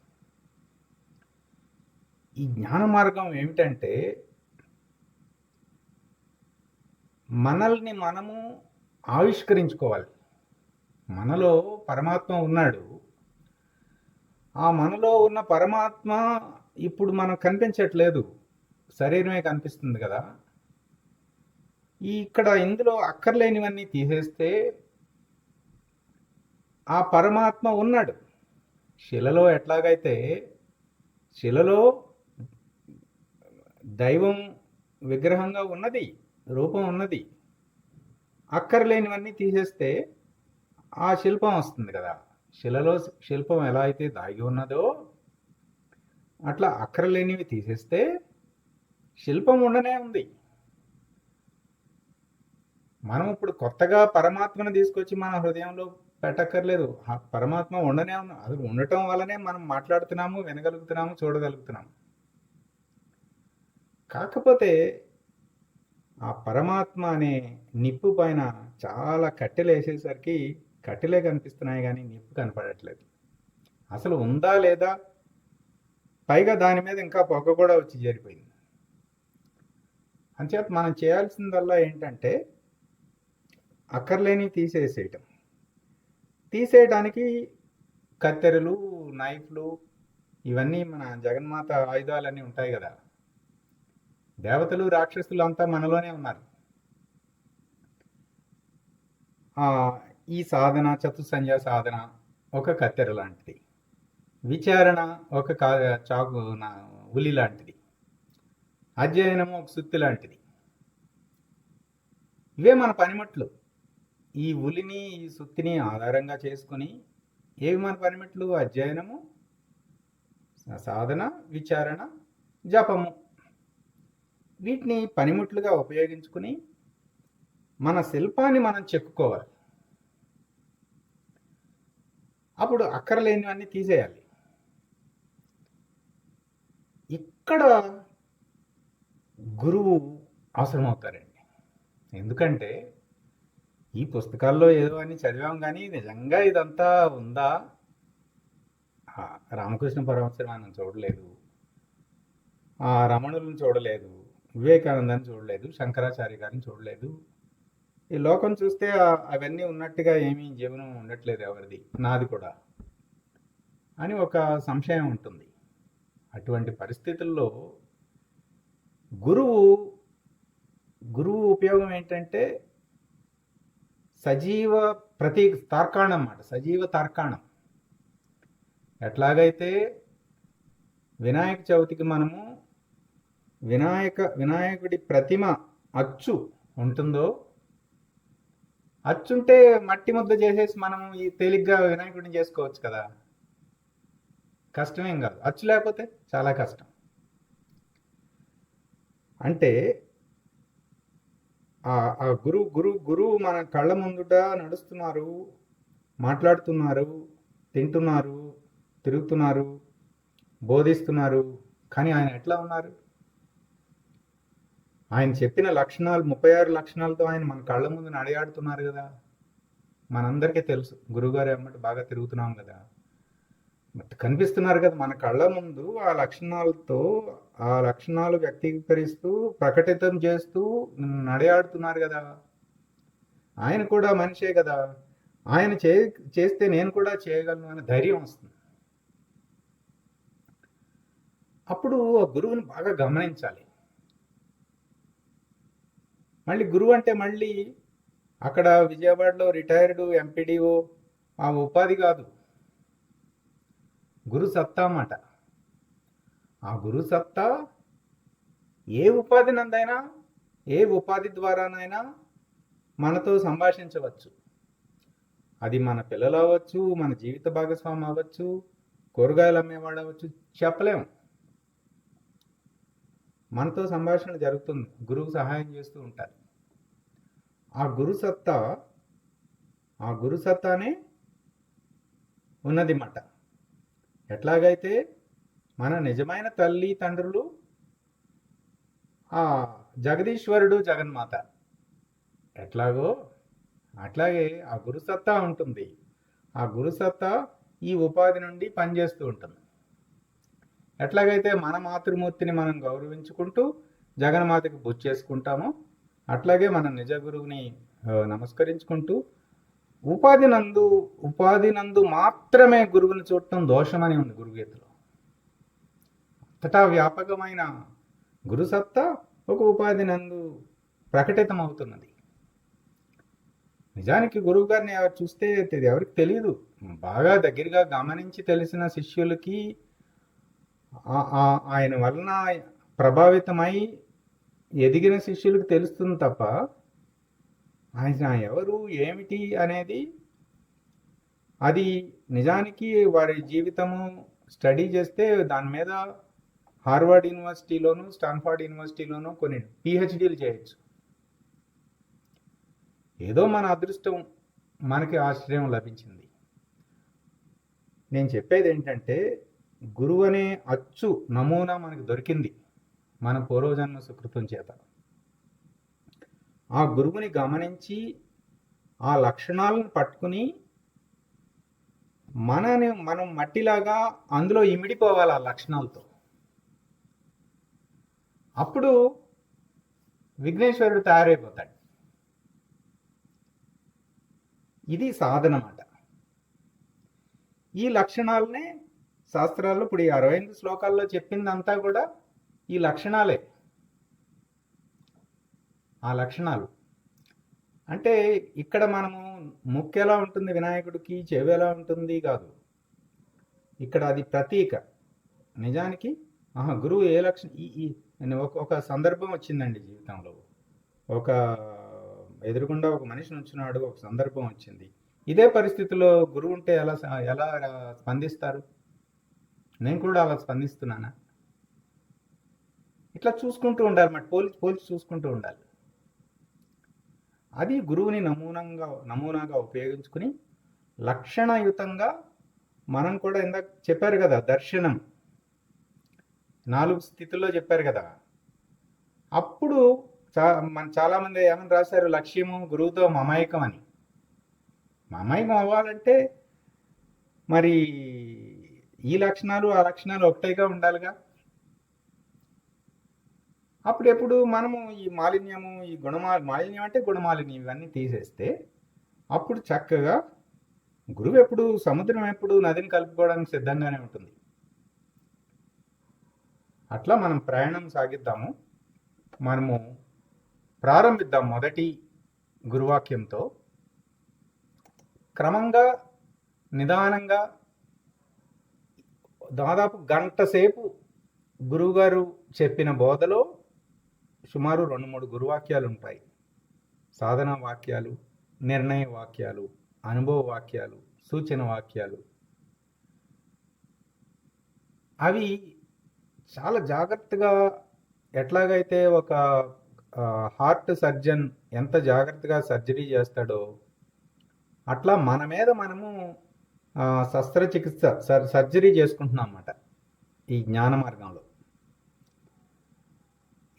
ఈ జ్ఞాన మార్గం ఏమిటంటే, మనల్ని మనము ఆవిష్కరించుకోవాలి. మనలో పరమాత్మ ఉన్నాడు. ఆ మనలో ఉన్న పరమాత్మ ఇప్పుడు మనకు కనిపించట్లేదు, శరీరమే కనిపిస్తుంది కదా. ఇందులో అక్కర్లేనివన్నీ తీసేస్తే ఆ పరమాత్మ ఉన్నాడు. శిలలో ఎట్లాగైతే శిలలో దైవం విగ్రహంగా ఉన్నది, రూపం ఉన్నది, అక్కర్లేనివన్నీ తీసేస్తే ఆ శిల్పం వస్తుంది కదా. శిలలో శిల్పం ఎలా అయితే దాగి ఉన్నదో అట్లా అక్కర్లేనివి తీసేస్తే శిల్పం ఉండనే ఉంది. మనం ఇప్పుడు కొత్తగా పరమాత్మను తీసుకొచ్చి మన హృదయంలో పెట్టక్కర్లేదు. పరమాత్మ ఉండనే ఉన్నాం. అది ఉండటం వల్లనే మనం మాట్లాడుతున్నాము, వినగలుగుతున్నాము, చూడగలుగుతున్నాము. కాకపోతే ఆ పరమాత్మ అనే నిప్పు పైన చాలా కట్టెలు వేసేసరికి కట్టెలే కనిపిస్తున్నాయి, కానీ నిప్పు కనపడట్లేదు. అసలు ఉందా లేదా, పైగా దాని మీద ఇంకా పొగ కూడా వచ్చి చేరిపోయింది. అంచేత మనం చేయాల్సిందల్లా ఏంటంటే అక్కర్లేని తీసేయడానికి కత్తెరలు, నైఫ్లు, ఇవన్నీ మన జగన్మాత ఆయుధాలన్నీ ఉంటాయి కదా. దేవతలు, రాక్షసులు అంతా మనలోనే ఉన్నారు. ఈ సాధన, చతుసంధ్యా సాధన ఒక కత్తెర లాంటిది, విచారణ ఒక చాకు ఉలి లాంటిది, అధ్యయనము ఒక సుత్తి లాంటిది. ఇవే మన పనిముట్లు. ఈ ఉలిని, ఈ సుత్తిని ఆధారంగా చేసుకుని ఏవి మన పనిముట్లు? అధ్యయనము, సాధన, విచారణ, జపము. వీటిని పనిముట్లుగా ఉపయోగించుకుని మన శిల్పాన్ని మనం చెక్కుకోవాలి. అప్పుడు అక్కరలేనివన్నీ తీసేయాలి. ఇక్కడ గురువు అవసరమవుతారండి. ఎందుకంటే ఈ పుస్తకాల్లో ఏదో అని చదివాం, కానీ నిజంగా ఇదంతా ఉందా? రామకృష్ణ పరమహంసని మనం చూడలేదు, ఆ రమణులను చూడలేదు, వివేకానందాన్ని చూడలేదు, శంకరాచార్య గారిని చూడలేదు. ఈ లోకం చూస్తే అవన్నీ ఉన్నట్టుగా ఏమీ జీవనం ఉండట్లేదు ఎవరిది, నాది కూడా అని ఒక సంశయం ఉంటుంది. అటువంటి పరిస్థితుల్లో గురువు గురువు ఉపయోగం ఏంటంటే సజీవ తార్కాణం అన్నమాట, సజీవ తార్కాణం. ఎట్లాగైతే వినాయక చవితికి మనము వినాయకుడి ప్రతిమ అచ్చు ఉంటుందో, అచ్చుంటే మట్టి ముద్ద చేసేసి మనం ఈ తేలిగ్గా వినాయకుడిని చేసుకోవచ్చు కదా, కష్టమేం కాదు. అచ్చు లేకపోతే చాలా కష్టం. అంటే ఆ గురువు మన కళ్ళ ముందుట నడుస్తున్నారు, మాట్లాడుతున్నారు, తింటున్నారు, తిరుగుతున్నారు, బోధిస్తున్నారు. కానీ ఆయన ఎట్లా ఉన్నారు? ఆయన చెప్పిన లక్షణాలు 36 లక్షణాలతో ఆయన మన కళ్ళ ముందు నడియాడుతున్నారు కదా. మనందరికీ తెలుసు, గురువుగారు ఏమంటే బాగా తిరుగుతున్నాం కదా, కనిపిస్తున్నారు కదా మన కళ్ళ ముందు. ఆ లక్షణాలతో ఆ లక్షణాలు వ్యక్తీకరిస్తూ ప్రకటితం చేస్తూ నడియాడుతున్నారు కదా. ఆయన కూడా మనిషే కదా, ఆయన చేస్తే నేను కూడా చేయగలను అనే ధైర్యం వస్తుంది. అప్పుడు ఆ గురువుని బాగా గమనించాలి. మళ్ళీ గురువు అంటే మళ్ళీ అక్కడ విజయవాడలో రిటైర్డ్ ఎంపీడీఓ ఆ ఉపాధి కాదు, గురు సత్తా అన్నమాట. ఆ గురు సత్తా ఏ ఉపాధి నందైనా, ఏ ఉపాధి ద్వారానైనా మనతో సంభాషించవచ్చు. అది మన పిల్లలు అవ్వచ్చు, మన జీవిత భాగస్వామి అవ్వచ్చు, కూరగాయలు అమ్మేవాడు అవ్వచ్చు, చెప్పలేము. మనతో సంభాషణ జరుగుతుంది, గురువు సహాయం చేస్తూ ఉంటారు. ఆ గురు సత్తానే ఉన్నది మాట. ఎట్లాగైతే మన నిజమైన తల్లి తండ్రులు ఆ జగదీశ్వరుడు జగన్మాత ఎట్లాగో అట్లాగే ఆ గురుసత్తా ఉంటుంది. ఆ గురుసత్తా ఈ ఉపాధి నుండి పనిచేస్తూ ఉంటుంది. ఎట్లాగైతే మన మాతృమూర్తిని మనం గౌరవించుకుంటూ జగన్మాతకి పూజ చేసుకుంటామో, అట్లాగే మన నిజ గురువుని నమస్కరించుకుంటూ ఉపాధి నందు మాత్రమే గురువుని చూడటం దోషమని ఉంది గురుగీతలో. అంతటా వ్యాపకమైన గురుసత్తా ఒక ఉపాధి నందు ప్రకటితమవుతున్నది. నిజానికి గురువు గారిని చూస్తే ఎవరికి తెలియదు. బాగా దగ్గరగా గమనించి తెలిసిన శిష్యులకి ఆయన వలన ప్రభావితమై ఎదిగిన శిష్యులకు తెలుస్తుంది తప్ప ఆయన ఎవరు ఏమిటి అనేది అది నిజానికి వారి జీవితము స్టడీ చేస్తే దాని మీద హార్వర్డ్ యూనివర్సిటీలోను స్టాన్ఫర్డ్ యూనివర్సిటీలోను కొన్ని పిహెచ్డీలు చేయొచ్చు. ఏదో మన అదృష్టం, మనకి ఆశ్రయం లభించింది. నేను చెప్పేది ఏంటంటే గురువు అనే అచ్చు నమూనా మనకు దొరికింది మన పూర్వజన్మ సుకృతం చేత. ఆ గురువుని గమనించి ఆ లక్షణాలను పట్టుకుని మనం మట్టిలాగా అందులో ఇమిడిపోవాలి ఆ లక్షణాలతో. అప్పుడు విఘ్నేశ్వరుడు తయారైపోతాడు. ఇది సాధన అన్నమాట. ఈ లక్షణాలనే శాస్త్రాల్లో ఇప్పుడు ఈ 65 శ్లోకాల్లో చెప్పిందంతా కూడా ఈ లక్షణాలే. ఆ లక్షణాలు అంటే ఇక్కడ మనము ముక్కు ఎలా ఉంటుంది వినాయకుడికి, చెవి ఎలా ఉంటుంది కాదు, ఇక్కడ అది ప్రతీక. నిజానికి గురువు ఏ లక్షణం ఒక సందర్భం వచ్చిందండి జీవితంలో. ఒక ఎదురుగుండా ఒక మనిషి నుంచున్నాడు, ఒక సందర్భం వచ్చింది. ఇదే పరిస్థితిలో గురువు ఉంటే ఎలా స్పందిస్తారు? నేను కూడా అలా స్పందిస్తున్నానా? ఇట్లా చూసుకుంటూ ఉండాలి మాట, పోల్చి చూసుకుంటూ ఉండాలి. అది గురువుని నమూనాగా ఉపయోగించుకుని లక్షణయుతంగా మనం కూడా ఇందాక చెప్పారు కదా, దర్శనం 4 స్థితుల్లో చెప్పారు కదా. అప్పుడు చాలామంది ఏమని రాశారు, లక్ష్యము గురువుతో మమైకం అని. మమైకం అవ్వాలంటే మరి ఈ లక్షణాలు ఆ లక్షణాలు ఒకటేగా ఉండాలిగా. అప్పుడెప్పుడు మనము ఈ మాలిన్యము, ఈ మాలిన్యం అంటే గుణమాలిన్యం ఇవన్నీ తీసేస్తే అప్పుడు చక్కగా గురువు ఎప్పుడు, సముద్రం ఎప్పుడు నదిని కలుపుకోవడానికి సిద్ధంగానే ఉంటుంది. అట్లా మనం ప్రయాణం సాగిద్దాము. మనము ప్రారంభిద్దాం మొదటి గురువాక్యంతో. క్రమంగా నిదానంగా దాదాపు గంట సేపు గురువుగారు చెప్పిన బోధలో సుమారు 2-3 గురువాక్యాలు ఉంటాయి. సాధన వాక్యాలు, నిర్ణయ వాక్యాలు, అనుభవ వాక్యాలు, సూచన వాక్యాలు. అవి చాలా జాగ్రత్తగా, ఎట్లాగైతే ఒక హార్ట్ సర్జన్ ఎంత జాగ్రత్తగా సర్జరీ చేస్తాడో అట్లా మన మీద మనము శస్త్రచికిత్స సర్జరీ చేసుకుంటున్నాం అన్నమాట ఈ జ్ఞాన మార్గంలో.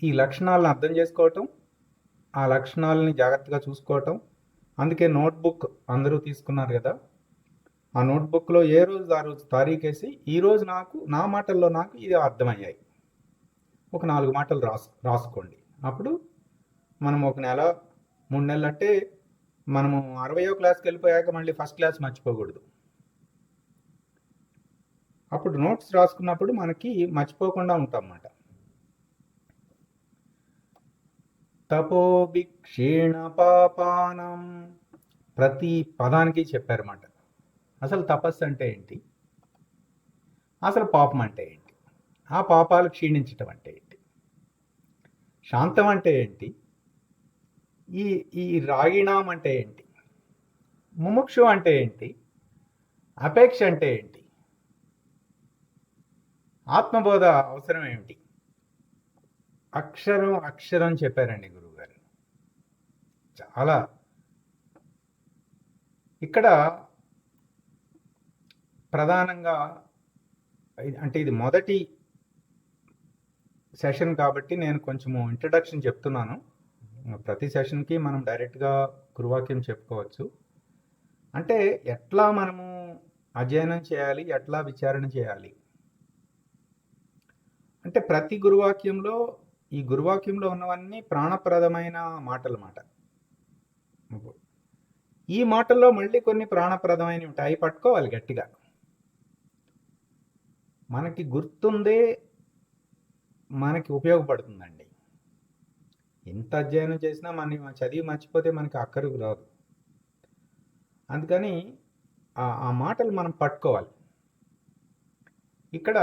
ఈ లక్షణాలను అర్థం చేసుకోవటం, ఆ లక్షణాలని జాగ్రత్తగా చూసుకోవటం. అందుకే నోట్బుక్ అందరూ తీసుకున్నారు కదా, ఆ నోట్బుక్లో ఏ రోజు ఆ రోజు తారీఖేసి ఈరోజు నా మాటల్లో నాకు ఇది అర్థమయ్యాయి, ఒక 4 మాటలు రాసుకోండి. అప్పుడు మనం 1 నెల 3 నెలలు అంటే మనము 60వ క్లాస్కి వెళ్ళిపోయాక మళ్ళీ ఫస్ట్ క్లాస్ మర్చిపోకూడదు. అప్పుడు నోట్స్ రాసుకున్నప్పుడు మనకి మర్చిపోకుండా ఉంటాం అన్నమాట. తపోభి క్షీణ పాపానం, ప్రతి పదానికి చెప్పారన్నమాట. అసలు తపస్సు అంటే ఏంటి, అసలు పాపం అంటే ఏంటి, ఆ పాపాలు క్షీణించటం అంటే ఏంటి, శాంతం అంటే ఏంటి, ఈ రాగిణం అంటే ఏంటి, ముముక్షు అంటే ఏంటి, అపేక్ష అంటే ఏంటి, ఆత్మబోధ అవసరం ఏమిటి, అక్షరం అక్షరం చెప్పారండి గురువుగారు. చాలా ఇక్కడ ప్రధానంగా అంటే ఇది మొదటి సెషన్ కాబట్టి నేను కొంచెము ఇంట్రడక్షన్ చెప్తున్నాను. ప్రతి సెషన్కి మనం డైరెక్ట్గా గురువాక్యం చెప్పుకోవచ్చు. అంటే ఎట్లా మనము అధ్యయనం చేయాలి, ఎట్లా విచారణ చేయాలి అంటే ప్రతి గురువాక్యంలో, ఈ గురువాక్యంలో ఉన్నవన్నీ ప్రాణప్రదమైన మాటలు మాట. ఈ మాటల్లో మళ్ళీ కొన్ని ప్రాణప్రదమైనవి ఉంటాయి, పట్టుకోవాలి గట్టిగా. మనకి గుర్తుందే మనకి ఉపయోగపడుతుందండి. ఎంత అధ్యయనం చేసినా మనం చదివి మర్చిపోతే మనకి అక్కరకు రాదు. అందుకని ఆ మాటలు మనం పట్టుకోవాలి. ఇక్కడ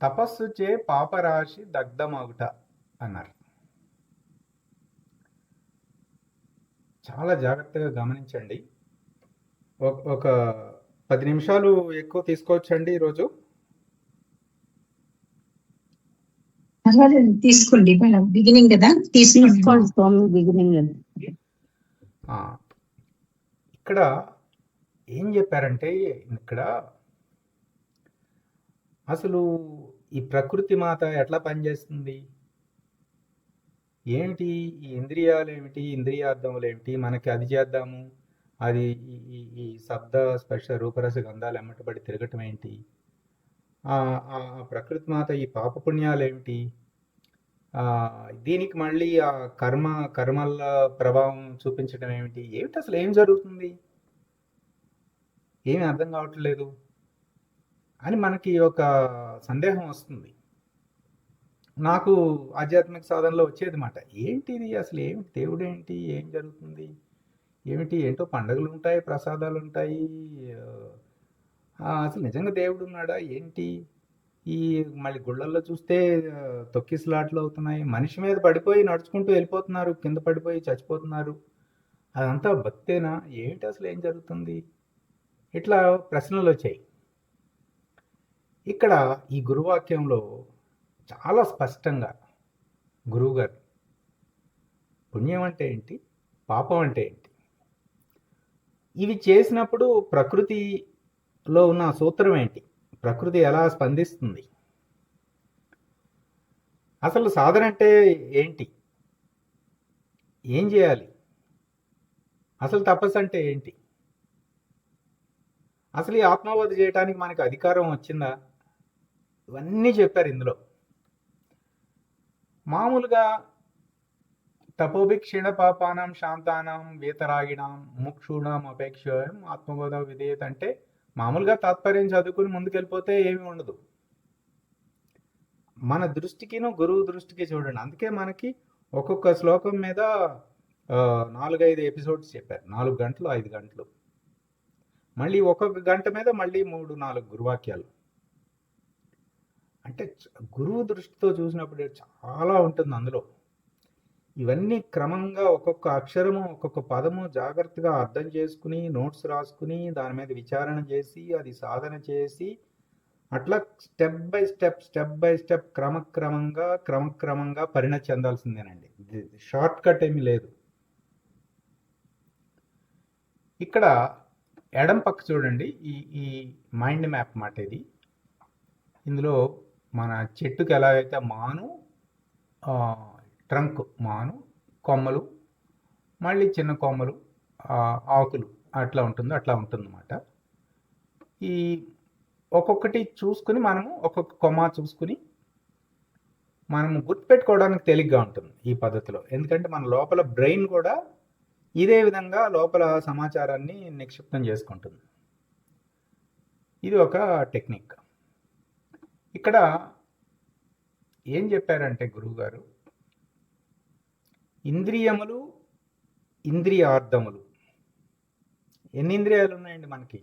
తపస్సు చే పాపరాశి దగ్ధమగుట అన్నారు. చాలా జాగ్రత్తగా గమనించండి. ఒక 10 నిమిషాలు ఎక్కువ తీసుకోవచ్చండి ఈరోజు. తీసుకోండి మేడం, బిగినింగ్ కదా, తీసుకోండి స్వామి, బిగినింగ్. ఇక్కడ ఏం చెప్పారంటే, ఇక్కడ అసలు ఈ ప్రకృతి మాత ఎట్లా పనిచేస్తుంది ఏమిటి, ఈ ఇంద్రియాలు ఏమిటి, ఇంద్రియార్థములు ఏమిటి, మనకి అది చేద్దాము, అది ఈ శబ్ద స్పర్శ రూపరస గంధాలు ఎమ్మటబడి తిరగటం ఏంటి, ఆ ప్రకృతి మాత ఈ పాపపుణ్యాలు ఏమిటి, దీనికి మళ్ళీ ఆ కర్మల ప్రభావం చూపించడం ఏమిటి, అసలు ఏం జరుగుతుంది, ఏమీ అర్థం కావట్లేదు అని మనకి ఒక సందేహం వస్తుంది. నాకు ఆధ్యాత్మిక సాధనలో వచ్చేది మాట, ఏంటిది అసలు, ఏమిటి దేవుడు ఏంటి, ఏం జరుగుతుంది, ఏంటో పండుగలు ఉంటాయి, ప్రసాదాలు ఉంటాయి, అసలు నిజంగా దేవుడు ఉన్నాడా ఏంటి, ఈ మళ్ళీ గుళ్ళల్లో చూస్తే తొక్కిసలాట్లు అవుతున్నాయి, మనిషి మీద పడిపోయి నడుచుకుంటూ వెళ్ళిపోతున్నారు, కింద పడిపోయి చచ్చిపోతున్నారు, అదంతా భక్తేనా, ఏంటి అసలు ఏం జరుగుతుంది, ఇట్లా ప్రశ్నలు వచ్చాయి. ఇక్కడ ఈ గురువాక్యంలో చాలా స్పష్టంగా గురువుగారు పుణ్యం అంటే ఏంటి, పాపం అంటే ఏంటి, ఇవి చేసినప్పుడు ప్రకృతిలో ఉన్న సూత్రం ఏంటి, ప్రకృతి ఎలా స్పందిస్తుంది, అసలు సాధన అంటే ఏంటి, ఏం చేయాలి, అసలు తపస్సు అంటే ఏంటి, అసలు ఈ ఆత్మబోధ చేయడానికి మనకి అధికారం వచ్చిందా? ఇవన్నీ చెప్పారు ఇందులో. మామూలుగా తపోభిక్షీణ పాపానాం శాంతానాం వీతరాగిణాం ముక్షూణాం అపేక్షయం ఆత్మబోధ విధేయత అంటే మామూలుగా తాత్పర్యం చదువుకుని ముందుకెళ్ళిపోతే ఏమీ ఉండదు. మన దృష్టికిను గురువు దృష్టికి చూడండి. అందుకే మనకి ఒక్కొక్క శ్లోకం మీద 4-5 ఎపిసోడ్స్ చెప్పారు. 4 గంటలు 5 గంటలు, మళ్ళీ ఒక్కొక్క గంట మీద మళ్ళీ 3-4 గురువాక్యాలు. అంటే గురువు దృష్టితో చూసినప్పుడు చాలా ఉంటుంది అందులో. ఇవన్నీ క్రమంగా ఒక్కొక్క అక్షరము ఒక్కొక్క పదము జాగ్రత్తగా అర్థం చేసుకుని నోట్స్ రాసుకుని దాని మీద విచారణ చేసి అది సాధన చేసి అట్లా స్టెప్ బై స్టెప్ క్రమక్రమంగా పరిణతి చెందాల్సిందేనండి. షార్ట్ కట్ ఏమీ లేదు. ఇక్కడ ఎడం పక్క చూడండి, ఈ మైండ్ మ్యాప్ మాట ఇది. ఇందులో మన చెట్టుకి ఎలా అయితే మాను, ట్రంక్ మాను, కొమ్మలు, మళ్ళీ చిన్న కొమ్మలు, ఆకులు అట్లా ఉంటుందో అట్లా ఉంటుందన్నమాట. ఈ ఒక్కొక్కటి చూసుకుని మనము ఒక్కొక్క కొమ్మ చూసుకుని మనము గుర్తుపెట్టుకోవడానికి తేలిగ్గా ఉంటుంది ఈ పద్ధతిలో. ఎందుకంటే మన లోపల బ్రెయిన్ కూడా ఇదే విధంగా లోపల సమాచారాన్ని నిక్షిప్తం చేసుకుంటుంది. ఇది ఒక టెక్నిక్. ఇక్కడ ఏం చెప్పారంటే గురువుగారు, ఇంద్రియములు ఇంద్రియార్థములు. ఎన్ని ఇంద్రియాలు ఉన్నాయండి మనకి?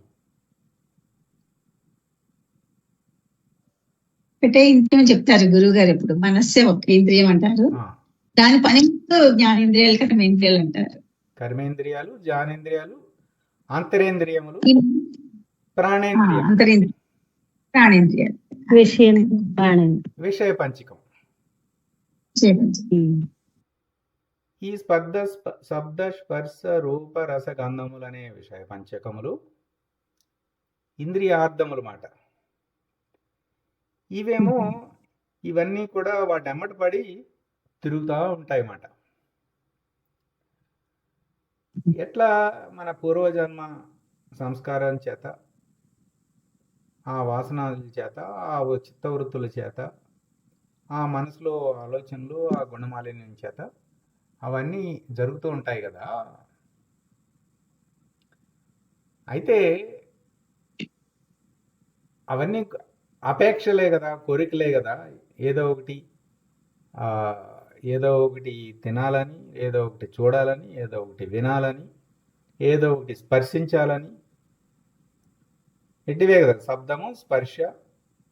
ఒకటే ఇంద్రియం చెప్తారు గురువు గారు. ఇప్పుడు మనస్సే ఒక ఇంద్రియం అంటారు. దాని పని జ్ఞానేంద్రియాలు కర్మేంద్రియాలు అంటారు. కర్మేంద్రియాలు, జ్ఞానేంద్రియాలు, అంతరేంద్రియములు, ప్రాణేంద్రియాలు, ప్రాణేంద్రియాలు, విషయ పంచకం. ఈ శబ్ద స్పర్శ రూప రస గంధములు అనే విషయ పంచకములు ఇంద్రియార్థములు మాట. ఇవేమో ఇవన్నీ కూడా వాటి ఎమ్మట పడి తిరుగుతూ ఉంటాయి అన్నమాట. ఎట్లా మన పూర్వజన్మ సంస్కారం చేత, ఆ వాసనాల చేత, ఆ చిత్తవృత్తుల చేత, ఆ మనసులో ఆలోచనలు, ఆ గుణమాలిన్యం చేత అవన్నీ జరుగుతూ ఉంటాయి కదా. అయితే అవన్నీ అపేక్షలే కదా, కోరికలే కదా. ఏదో ఒకటి తినాలని, ఏదో ఒకటి చూడాలని, ఏదో ఒకటి వినాలని, ఏదో ఒకటి స్పర్శించాలని, ఇటువే కదా. శబ్దము, స్పర్శ,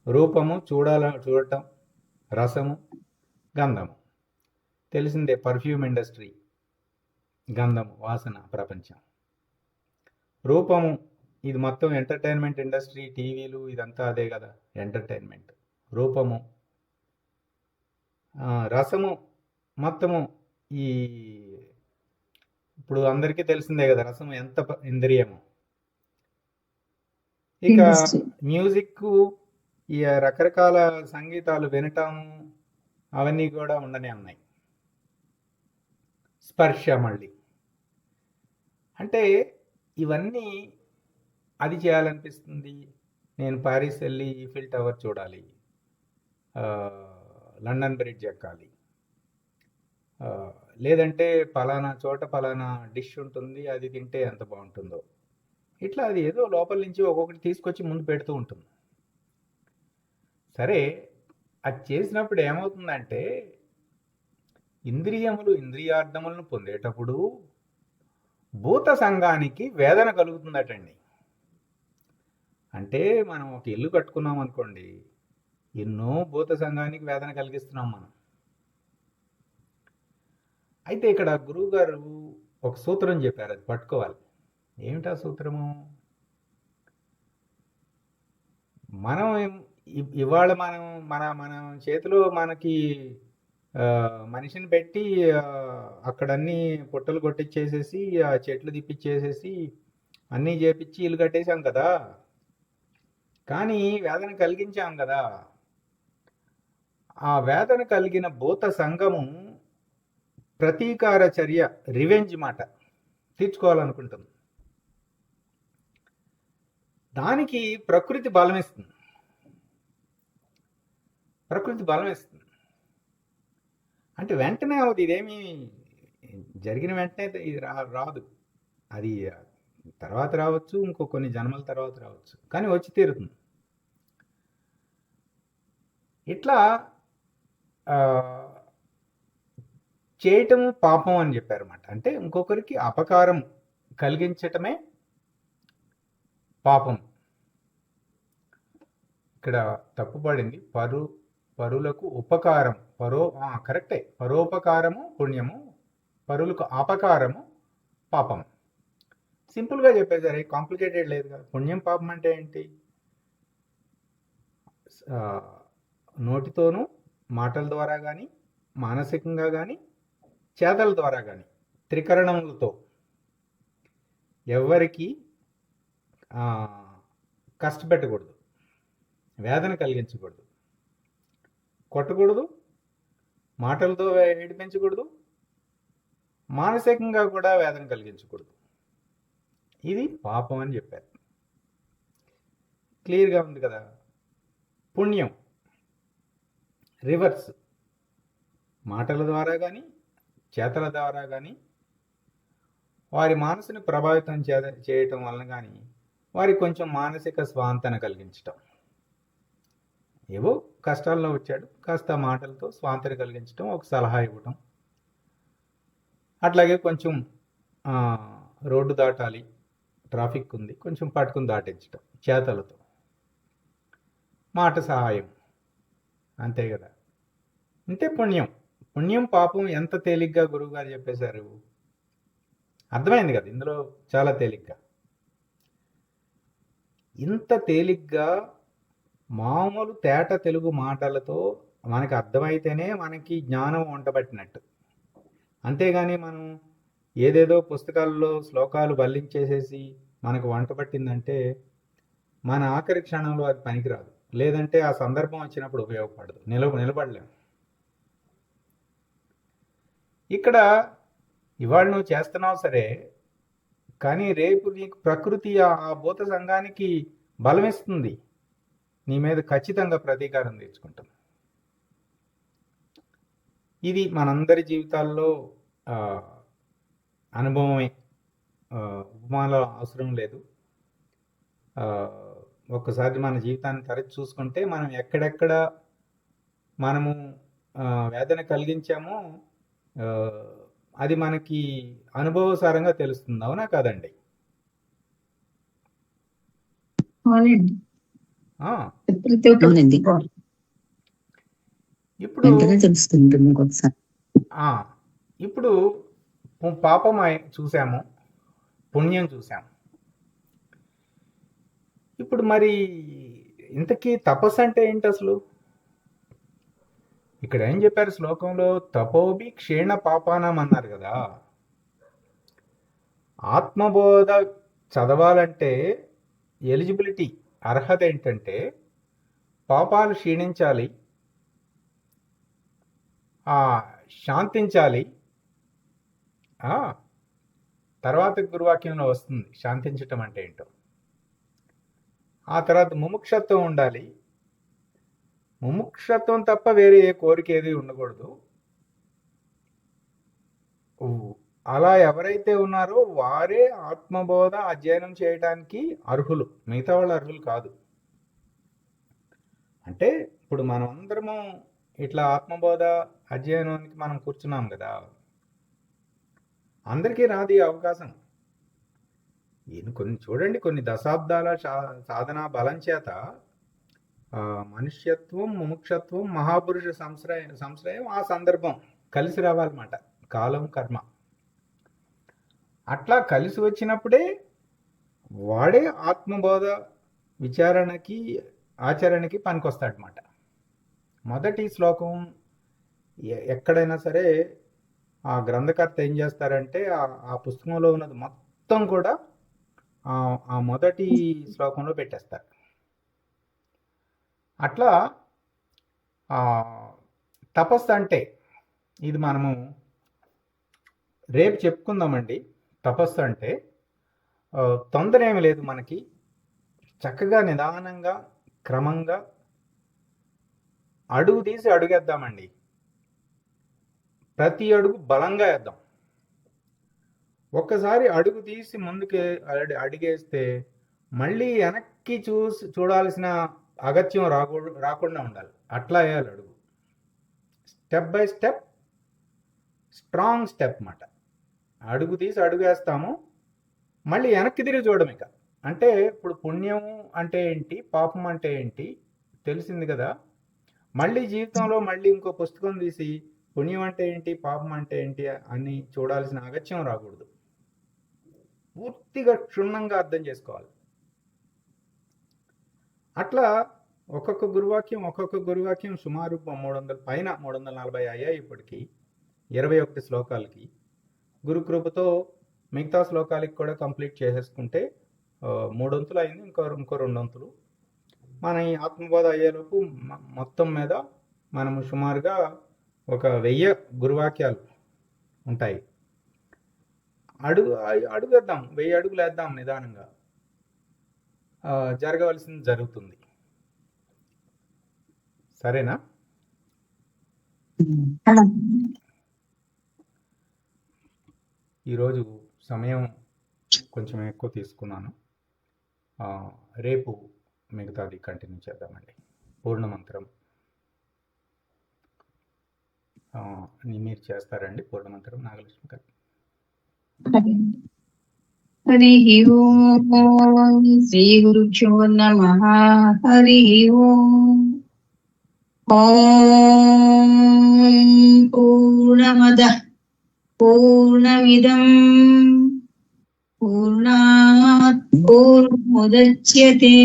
రూపము, చూడటం, రసము, గంధము. తెలిసిందే, పర్ఫ్యూమ్ ఇండస్ట్రీ, గంధము వాసన ప్రపంచం. రూపము, ఇది మొత్తం ఎంటర్టైన్మెంట్ ఇండస్ట్రీ, టీవీలు ఇదంతా అదే కదా ఎంటర్టైన్మెంట్. రూపము, రసము మొత్తము ఇప్పుడు అందరికీ తెలిసిందే కదా రసము ఎంత ఇంద్రియము. ఇక మ్యూజిక్, ఈ రకరకాల సంగీతాలు వినటము అవన్నీ కూడా ఉండనే ఉన్నాయి. స్పర్శ మళ్ళీ అంటే ఇవన్నీ అది చేయాలనిపిస్తుంది. నేను పారిస్ వెళ్ళి ఈఫిల్ టవర్ చూడాలి, లండన్ బ్రిడ్జ్ ఎక్కాలి, లేదంటే పలానా చోట పలానా డిష్ ఉంటుంది, అది తింటే ఎంత బాగుంటుందో. ఇట్లా అది ఏదో లోపల నుంచి ఒక్కొక్కటి తీసుకొచ్చి ముందు పెడుతూ ఉంటుంది. సరే, అది చేసినప్పుడు ఏమవుతుందంటే ఇంద్రియములు ఇంద్రియార్థములను పొందేటప్పుడు భూత సంఘానికి వేదన కలుగుతుందటండి. అంటే మనం ఒక ఇల్లు కట్టుకున్నాం అనుకోండి, ఎన్నో భూత సంఘానికి వేదన కలిగిస్తున్నాం మనం. అయితే ఇక్కడ గురువు గారు ఒక సూత్రం చెప్పారు, అది పట్టుకోవాలి. ఏమిటా సూత్రము? మనం ఇవాళ మన చేతిలో మనకి మనిషిని పెట్టి అక్కడన్నీ పుట్టలు కొట్టించేసేసి, ఆ చెట్లు తిప్పిచ్చేసేసి అన్నీ చేపించి ఇల్లు కట్టేశాం కదా. కానీ వేదన కలిగించాం కదా. ఆ వేదన కలిగిన భూత సంఘము ప్రతీకార చర్య, రివెంజ్ మాట తీర్చుకోవాలనుకుంటుంది. దానికి ప్రకృతి బలం ఇస్తుంది. ప్రకృతి బలం ఇస్తుంది అంటే వెంటనే అవుతుంది. ఇదేమి జరిగిన వెంటనే ఇది రాదు. అది తర్వాత రావచ్చు, ఇంకో కొన్ని జన్మల తర్వాత రావచ్చు, కానీ వచ్చి తీరుతుంది. ఇట్లా చేయటము పాపం అని చెప్పారన్నమాట. అంటే ఇంకొకరికి అపకారం కలిగించటమే పాపం. ఇక్కడ తప్పుపడింది. పరులకు ఉపకారం, కరెక్టే. పరోపకారము పుణ్యము, పరులకు అపకారము పాపం. సింపుల్గా చెప్పేసరి, కాంప్లికేటెడ్ లేదు కదా. పుణ్యం పాపం అంటే ఏంటి? నోటితోనూ మాటల ద్వారా కానీ, మానసికంగా కానీ, చేతల ద్వారా కానీ, త్రికరణములతో ఎవరికి కష్టపెట్టకూడదు, వేదన కలిగించకూడదు, కొట్టకూడదు, మాటలతో ఏడిపించకూడదు, మానసికంగా కూడా వేదన కలిగించకూడదు. ఇది పాపం అని చెప్పారు. క్లియర్గా ఉంది కదా. పుణ్యం రివర్స్. మాటల ద్వారా కానీ, చేతల ద్వారా కానీ, వారి మనసుని ప్రభావితం చేయటం వలన కానీ వారికి కొంచెం మానసిక స్వాంతన కలిగించటం. ఏవో కష్టాల్లో వచ్చాడు, కాస్త మాటలతో స్వాంతన కలిగించటం, ఒక సలహా ఇవ్వటం. అట్లాగే కొంచెం రోడ్డు దాటాలి, ట్రాఫిక్ ఉంది, కొంచెం పట్టుకుని దాటించటం చేతలతో. మాట సహాయం, అంతే కదా. అంటే పుణ్యం. పుణ్యం పాపం ఎంత తేలిగ్గా గురువుగారు చెప్పేశారు. అర్థమైంది కదా ఇందులో చాలా తేలిగ్గా. ఇంత తేలిగ్గా మామూలు తేట తెలుగు మాటలతో మనకి అర్థమైతేనే మనకి జ్ఞానం వంటబట్టినట్టు. అంతేగాని మనం ఏదేదో పుస్తకాల్లో శ్లోకాలు వల్లించేసేసి మనకు వంట పట్టిందంటే మన ఆఖరి క్షణంలో అది పనికిరాదు. లేదంటే ఆ సందర్భం వచ్చినప్పుడు ఉపయోగపడదు, నిలబడలేము. ఇక్కడ ఇవాళ నువ్వు చేస్తున్నావు సరే, కానీ రేపు నీకు ప్రకృతి ఆ భూత సంఘానికి బలమిస్తుంది, నీ మీద ఖచ్చితంగా ప్రతీకారం తీర్చుకుంటుంది. ఇది మనందరి జీవితాల్లో అనుభవమే, ఉపమానాల అవసరం లేదు. ఒక్కసారి మన జీవితాన్ని తరచి చూసుకుంటే మనం ఎక్కడెక్కడ మనము వేదన కలిగించామో అది మనకి అనుభవసారంగా తెలుస్తుంది. అవునా కాదండి? ఇప్పుడు ఇప్పుడు పాపం చూసాము, పుణ్యం చూసాము. ఇప్పుడు మరి ఇంతకీ తపస్సు అంటే ఏంటి అసలు? ఇక్కడ ఏం చెప్పారు శ్లోకంలో? తపోబి క్షీణ పాపానం అన్నారు కదా. ఆత్మబోధ చదవాలంటే ఎలిజిబిలిటీ, అర్హత ఏంటంటే పాపాలు క్షీణించాలి, శాంతించాలి. తర్వాత గురువాక్యంలో వస్తుంది శాంతించటం అంటే ఏంటో. ఆ తర్వాత ముముక్షత్వం ఉండాలి. ముముక్షత్వం తప్ప వేరే ఏ కోరిక ఏది ఉండకూడదు. అలా ఎవరైతే ఉన్నారో వారే ఆత్మబోధ అధ్యయనం చేయడానికి అర్హులు, మిగతా వాళ్ళు అర్హులు కాదు. అంటే ఇప్పుడు మనం అందరము ఇట్లా ఆత్మబోధ అధ్యయనానికి మనం కూర్చున్నాం కదా, అందరికీ రాదు అవకాశం. కొన్ని చూడండి, కొన్ని దశాబ్దాల సాధన బలం చేత మనుష్యత్వం, ముముక్షత్వం, మహాపురుష సంశ్రయం ఆ సందర్భం కలిసి రావాలన్నమాట. కాలం, కర్మ అట్లా కలిసి వచ్చినప్పుడే వాడే ఆత్మబోధ విచారణకి, ఆచరణకి పనికొస్తాడనమాట. మొదటి శ్లోకం ఎక్కడైనా సరే ఆ గ్రంథకర్త ఏం చేస్తారంటే ఆ పుస్తకంలో ఉన్నది మొత్తం కూడా ఆ మొదటి శ్లోకంలో పెట్టేస్తారు. అట్లా తపస్సు అంటే ఇది మనము రేపు చెప్పుకుందామండి. తపస్సు అంటే తొందర ఏమి లేదు, మనకి చక్కగా నిదానంగా క్రమంగా అడుగు తీసి అడుగేద్దామండి. ప్రతి అడుగు బలంగా వేద్దాం. ఒక్కసారి అడుగు తీసి ముందుకు అడిగేస్తే మళ్ళీ వెనక్కి చూడాల్సిన అగత్యం రాకుండా ఉండాలి. అట్లా వేయాలి అడుగు. Step by step, strong step అన్నమాట. అడుగు తీసి అడుగు వేస్తాము, మళ్ళీ వెనక్కి తిరిగి చూడడం. ఇక అంటే ఇప్పుడు పుణ్యం అంటే ఏంటి, పాపం అంటే ఏంటి తెలిసింది కదా. మళ్ళీ జీవితంలో మళ్ళీ ఇంకో పుస్తకం తీసి పుణ్యం అంటే ఏంటి, పాపం అంటే ఏంటి అని చూడాల్సిన అగత్యం రాకూడదు. పూర్తిగా క్షుణ్ణంగా అర్థం చేసుకోవాలి. అట్లా ఒక్కొక్క గురువాక్యం సుమారు 300 పైన 340 అయ్యాయి ఇప్పటికి. 21 శ్లోకాలకి గురుకృపతో మిగతా శ్లోకాలకి కూడా కంప్లీట్ చేసేసుకుంటే 3 వంతులు అయింది. ఇంకో 2 వంతులు మన ఈ ఆత్మబోధ అయ్యేలోపు మొత్తం మీద మనము సుమారుగా ఒక 1000 గురువాక్యాలు ఉంటాయి. అడుగేద్దాం, 1000 అడుగులు వేద్దాం. నిదానంగా జరగవలసింది జరుగుతుంది. సరేనా? ఈరోజు సమయం కొంచెం ఎక్కువ తీసుకున్నాను. రేపు మిగతాది కంటిన్యూ చేద్దామండి. పూర్ణమంత్రం మీరు చేస్తారండి? పూర్ణమంత్రం నాగలక్ష్మి గారు. హరి ఓం. శ్రీ గురుభ్యో నమః. హరి ఓం. ఓం పూర్ణమదః పూర్ణమిదం పూర్ణాత్ పూర్ణముదచ్యతే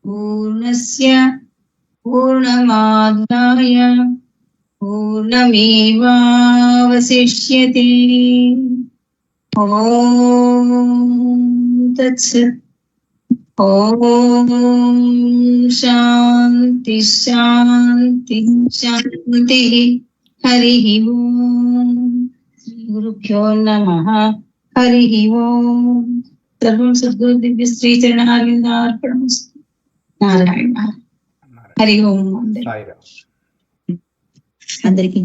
పూర్ణస్య పూర్ణమాదాయ పూర్ణమేవావశిష్యతే. ఓం తత్సత్. ఓం శాంతి శాంతి శాంతి. హరి ఓం. శ్రీ గురుభ్యో నమః. హరి ఓం. సర్వం సద్గురు దివ్య శ్రీ చరణారవిందార్పణమస్తు. నారాయణ. హరి ఓం. అందరికీ